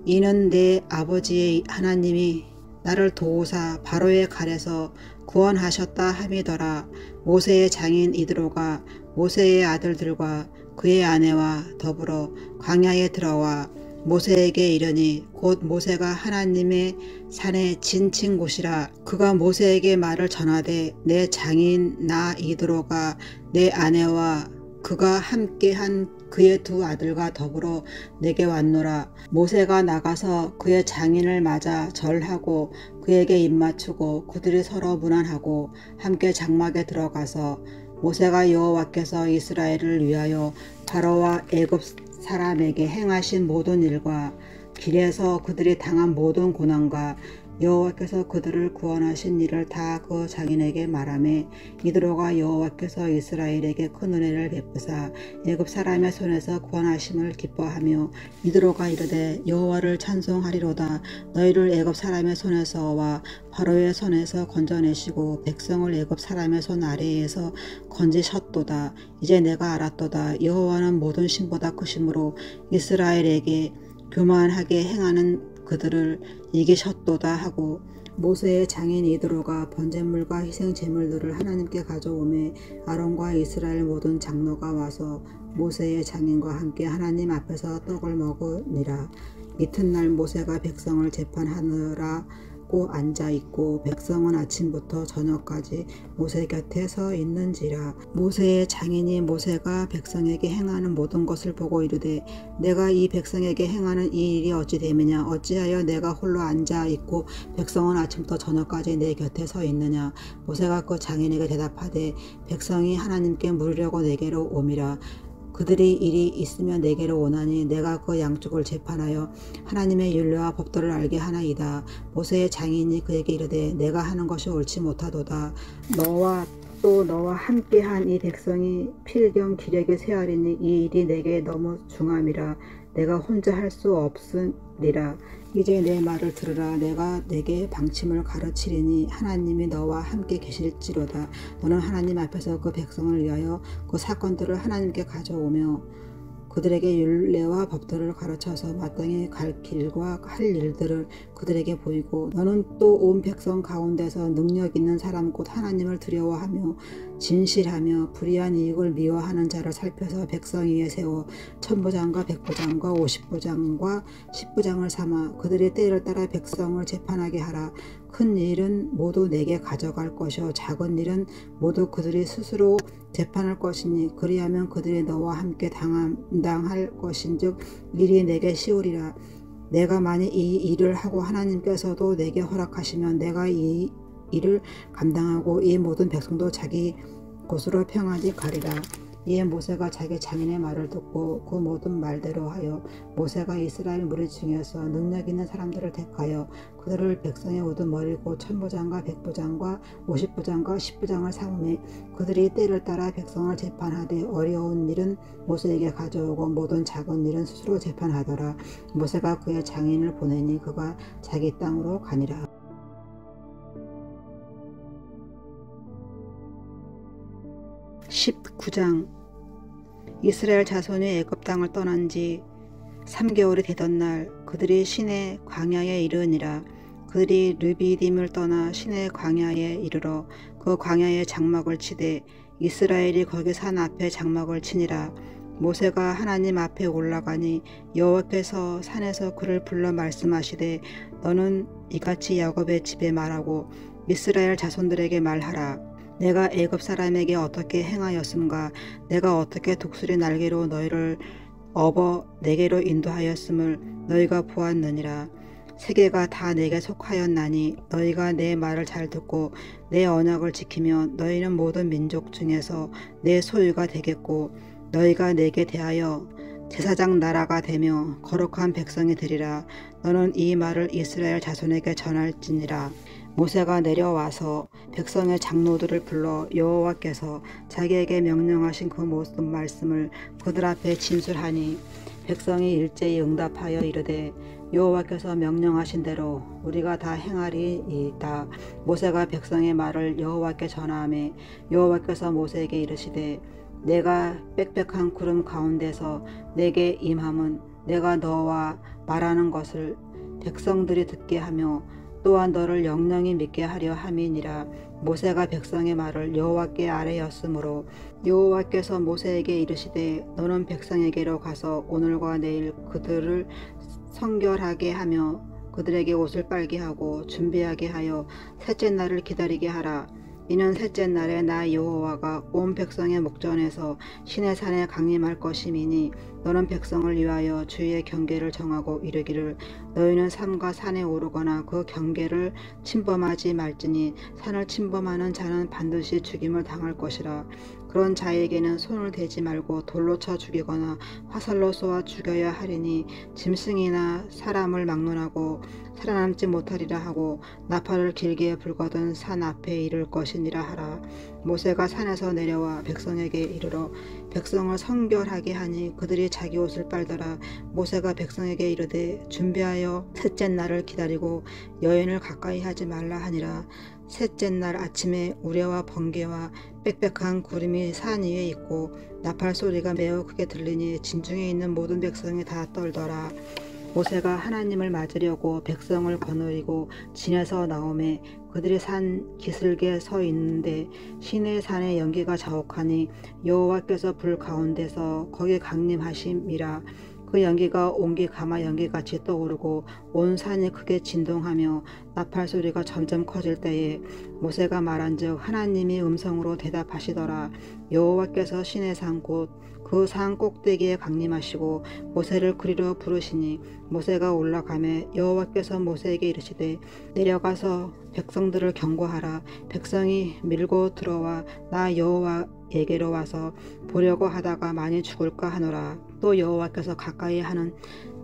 이는 내 아버지의 하나님이 나를 도우사 바로의 칼에서 구원하셨다 함이더라. 모세의 장인 이드로가 모세의 아들들과 그의 아내와 더불어 광야에 들어와 모세에게 이르니 곧 모세가 하나님의 산에 진친 곳이라. 그가 모세에게 말을 전하되 내 장인 나 이드로가 내 아내와 그가 함께한 그의 두 아들과 더불어 내게 왔노라. 모세가 나가서 그의 장인을 맞아 절하고 그에게 입맞추고 그들이 서로 문안하고 함께 장막에 들어가서 모세가 여호와께서 이스라엘을 위하여 바로와 애굽 사람에게 행하신 모든 일과 길에서 그들이 당한 모든 고난과 여호와께서 그들을 구원하신 일을 다 그 장인에게 말하매 이드로가 여호와께서 이스라엘에게 큰 은혜를 베푸사 애굽 사람의 손에서 구원하심을 기뻐하며 이드로가 이르되 여호와를 찬송하리로다. 너희를 애굽 사람의 손에서와 바로의 손에서 건져내시고 백성을 애굽 사람의 손 아래에서 건지셨도다. 이제 내가 알았도다. 여호와는 모든 신보다 크심으로 이스라엘에게 교만하게 행하는 그들을 이기셨도다 하고 모세의 장인 이드로가 번제물과 희생 제물들을 하나님께 가져오매 아론과 이스라엘 모든 장로가 와서 모세의 장인과 함께 하나님 앞에서 떡을 먹으니라. 이튿날 모세가 백성을 재판하느라고 앉아있고 백성은 아침부터 저녁까지 모세 곁에 서 있는지라. 모세의 장인이 모세가 백성에게 행하는 모든 것을 보고 이르되 내가 이 백성에게 행하는 이 일이 어찌 됨이냐. 어찌하여 내가 홀로 앉아있고 백성은 아침부터 저녁까지 내 곁에 서 있느냐. 모세가 그 장인에게 대답하되 백성이 하나님께 물으려고 내게로 오미라. 그들이 일이 있으면 내게로 오나니 내가 그 양쪽을 재판하여 하나님의 율례와 법도를 알게 하나이다. 모세의 장인이 그에게 이르되 내가 하는 것이 옳지 못하도다. 너와 또 너와 함께한 이 백성이 필경 기력에 쇠하리니 이 일이 내게 너무 중함이라. 내가 혼자 할 수 없으리라. 이제 내 말을 들으라. 내가 내게 방침을 가르치리니 하나님이 너와 함께 계실지로다. 너는 하나님 앞에서 그 백성을 위하여 그 사건들을 하나님께 가져오며 그들에게 율례와 법도를 가르쳐서 마땅히 갈 길과 할 일들을 그들에게 보이고 너는 또 온 백성 가운데서 능력 있는 사람 곧 하나님을 두려워하며 진실하며 불의한 이익을 미워하는 자를 살펴서 백성 위에 세워 천부장과 백부장과 50부장과 10부장을 삼아 그들의 때를 따라 백성을 재판하게 하라. 큰 일은 모두 내게 가져갈 것이요 작은 일은 모두 그들이 스스로 재판할 것이니 그리하면 그들이 너와 함께 담당할 것인즉 일이 내게 쉬우리라. 내가 만일 이 일을 하고 하나님께서도 내게 허락하시면 내가 이 일을 감당하고 이 모든 백성도 자기 곳으로 평안히 가리라. 이에 모세가 자기 장인의 말을 듣고 그 모든 말대로 하여 모세가 이스라엘 무리 중에서 능력 있는 사람들을 택하여 그들을 백성의 우두머리고 천부장과 백부장과 50부장과 10부장을 삼으매 그들이 때를 따라 백성을 재판하되 어려운 일은 모세에게 가져오고 모든 작은 일은 스스로 재판하더라. 모세가 그의 장인을 보내니 그가 자기 땅으로 가니라. 19장. 이스라엘 자손이 애굽 땅을 떠난 지 3개월이 되던 날 그들이 시내 광야에 이르니라. 그들이 르비딤을 떠나 시내 광야에 이르러 그 광야에 장막을 치되 이스라엘이 거기 산 앞에 장막을 치니라. 모세가 하나님 앞에 올라가니 여호와께서 산에서 그를 불러 말씀하시되 너는 이같이 야곱의 집에 말하고 이스라엘 자손들에게 말하라. 내가 애굽 사람에게 어떻게 행하였음과 내가 어떻게 독수리 날개로 너희를 업어 내게로 인도하였음을 너희가 보았느니라. 세계가 다 내게 속하였나니 너희가 내 말을 잘 듣고 내 언약을 지키면 너희는 모든 민족 중에서 내 소유가 되겠고 너희가 내게 대하여 제사장 나라가 되며 거룩한 백성이 되리라. 너는 이 말을 이스라엘 자손에게 전할지니라. 모세가 내려와서 백성의 장로들을 불러 여호와께서 자기에게 명령하신 그 모든 말씀을 그들 앞에 진술하니 백성이 일제히 응답하여 이르되 여호와께서 명령하신 대로 우리가 다 행하리이다. 모세가 백성의 말을 여호와께 전하매 여호와께서 모세에게 이르시되 내가 빽빽한 구름 가운데서 내게 임함은 내가 너와 말하는 것을 백성들이 듣게 하며 또한 너를 영영히 믿게 하려 함이니라. 모세가 백성의 말을 여호와께 아뢰었으므로 여호와께서 모세에게 이르시되 너는 백성에게로 가서 오늘과 내일 그들을 성결하게 하며 그들에게 옷을 빨게 하고 준비하게 하여 셋째 날을 기다리게 하라. 이는 셋째 날에 나 여호와가 온 백성의 목전에서 시내산에 강림할 것임이니 너는 백성을 위하여 주의 경계를 정하고 이르기를 너희는 산과 산에 오르거나 그 경계를 침범하지 말지니 산을 침범하는 자는 반드시 죽임을 당할 것이라. 그런 자에게는 손을 대지 말고 돌로 쳐 죽이거나 화살로 쏘아 죽여야 하리니 짐승이나 사람을 막론하고 살아남지 못하리라 하고 나팔을 길게 불거든 산 앞에 이를 것이니라 하라. 모세가 산에서 내려와 백성에게 이르러 백성을 성결하게 하니 그들이 자기 옷을 빨더라. 모세가 백성에게 이르되 준비하여 셋째 날을 기다리고 여인을 가까이 하지 말라 하니라. 셋째 날 아침에 우레와 번개와 빽빽한 구름이 산 위에 있고 나팔 소리가 매우 크게 들리니 진중에 있는 모든 백성이 다 떨더라. 모세가 하나님을 맞으려고 백성을 거느리고 진에서 나오매 그들이 산 기슭에 서 있는데 시내 산의 연기가 자욱하니 여호와께서 불 가운데서 거기 강림하심이라. 그 연기가 옹기 가마 연기같이 떠오르고 온 산이 크게 진동하며 나팔 소리가 점점 커질 때에 모세가 말한즉 하나님이 음성으로 대답하시더라. 여호와께서 시내 산 곧 그 산 꼭대기에 강림하시고 모세를 그리로 부르시니 모세가 올라가매 여호와께서 모세에게 이르시되 내려가서 백성들을 경고하라. 백성이 밀고 들어와 나 여호와에게로 와서 보려고 하다가 많이 죽을까 하노라. 또 여호와께서 가까이 하는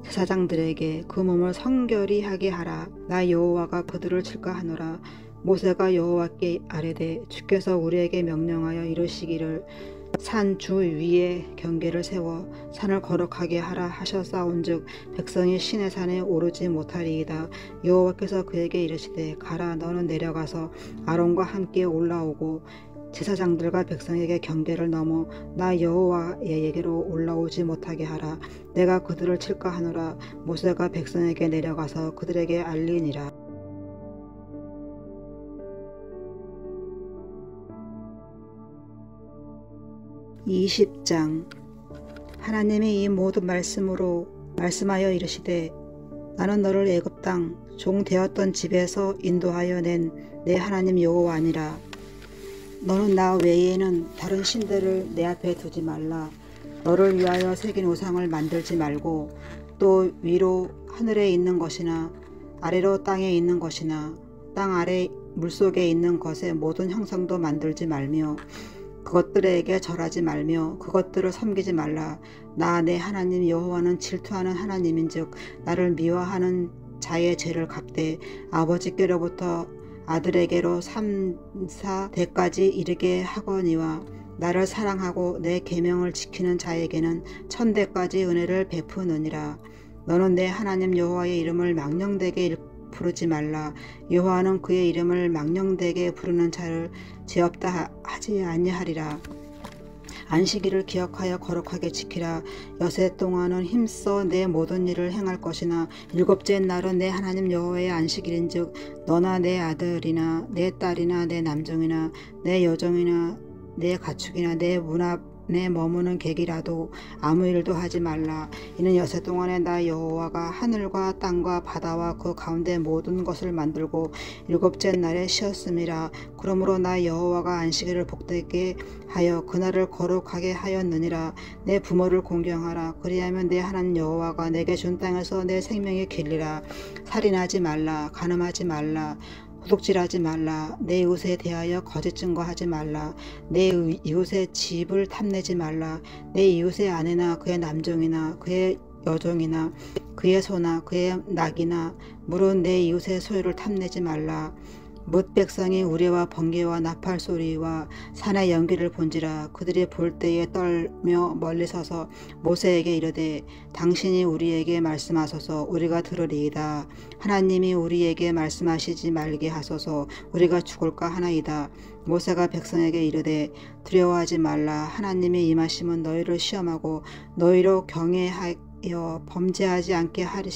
제사장들에게 그 몸을 성결히 하게 하라. 나 여호와가 그들을 칠까 하노라. 모세가 여호와께 아뢰되 주께서 우리에게 명령하여 이르시기를 산 주 위에 경계를 세워 산을 거룩하게 하라 하셨사온즉 백성이 시내 산에 오르지 못하리이다. 여호와께서 그에게 이르시되 가라. 너는 내려가서 아론과 함께 올라오고 제사장들과 백성에게 경계를 넘어 나 여호와에게로 올라오지 못하게 하라. 내가 그들을 칠까 하노라. 모세가 백성에게 내려가서 그들에게 알리니라. 20장. 하나님이 이 모든 말씀으로 말씀하여 이르시되 나는 너를 애굽 땅 종 되었던 집에서 인도하여 낸 내 하나님 여호와니라. 너는 나 외에는 다른 신들을 내 앞에 두지 말라. 너를 위하여 새긴 우상을 만들지 말고 또 위로 하늘에 있는 것이나 아래로 땅에 있는 것이나 땅 아래 물속에 있는 것의 모든 형상도 만들지 말며 그것들에게 절하지 말며 그것들을 섬기지 말라. 나 내 하나님 여호와는 질투하는 하나님인즉 나를 미워하는 자의 죄를 갚되 아버지께로부터 아들에게로 3-4대까지 이르게 하거니와 나를 사랑하고 내 계명을 지키는 자에게는 1000대까지 은혜를 베푸느니라. 너는 내 하나님 여호와의 이름을 망령되게 부르지 말라. 여호와는 그의 이름을 망령되게 부르는 자를 죄없다 하지 아니하리라. 안식일을 기억하여 거룩하게 지키라. 여세 동안은 힘써 내 모든 일을 행할 것이나 일곱째 날은 내 하나님 여호와의 안식일인즉 너나 내 아들이나 내 딸이나 내 남종이나 내 여종이나 내 가축이나 내 문 앞에 머무는 객이라도 아무 일도 하지 말라. 이는 여세 동안에 나 여호와가 하늘과 땅과 바다와 그 가운데 모든 것을 만들고 일곱째 날에 쉬었음이라. 그러므로 나 여호와가 안식일을 복되게 하여 그날을 거룩하게 하였느니라. 내 부모를 공경하라. 그리하면 내 하나님 여호와가 내게 준 땅에서 내 생명이 길리라. 살인하지 말라. 간음하지 말라. 도둑질하지 말라. 내 이웃에 대하여 거짓 증거하지 말라. 내 이웃의 집을 탐내지 말라. 내 이웃의 아내나 그의 남종이나 그의 여종이나 그의 소나 그의 낙이나 물은 내 이웃의 소유를 탐내지 말라. 뭇 백성이 우레와 번개와 나팔 소리와 산의 연기를 본지라. 그들이 볼 때에 떨며 멀리 서서 모세에게 이르되 당신이 우리에게 말씀하소서. 우리가 들으리이다. 하나님이 우리에게 말씀하시지 말게 하소서. 우리가 죽을까 하나이다. 모세가 백성에게 이르되 두려워하지 말라. 하나님의 임하심은 너희를 시험하고 너희로 경외하여 범죄하지 않게 하려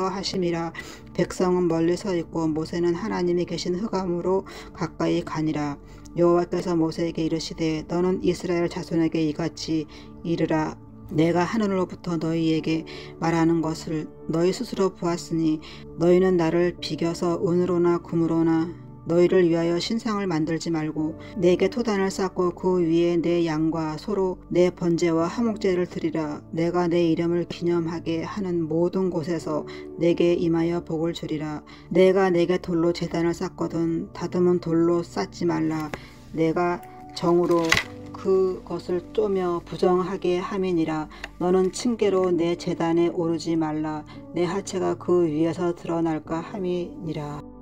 하심이라. 백성은 멀리 서 있고 모세는 하나님이 계신 흑암으로 가까이 가니라. 여호와께서 모세에게 이르시되 너는 이스라엘 자손에게 이같이 이르라. 내가 하늘로부터 너희에게 말하는 것을 너희 스스로 보았으니 너희는 나를 비겨서 은으로나 금으로나 너희를 위하여 신상을 만들지 말고 내게 토단을 쌓고 그 위에 내 양과 소로 내 번제와 화목제를 드리라. 내가 내 이름을 기념하게 하는 모든 곳에서 내게 임하여 복을 주리라. 내가 내게 돌로 제단을 쌓거든 다듬은 돌로 쌓지 말라. 내가 정으로 그것을 쪼며 부정하게 함이니라. 너는 층계로 내 제단에 오르지 말라. 내 하체가 그 위에서 드러날까 함이니라.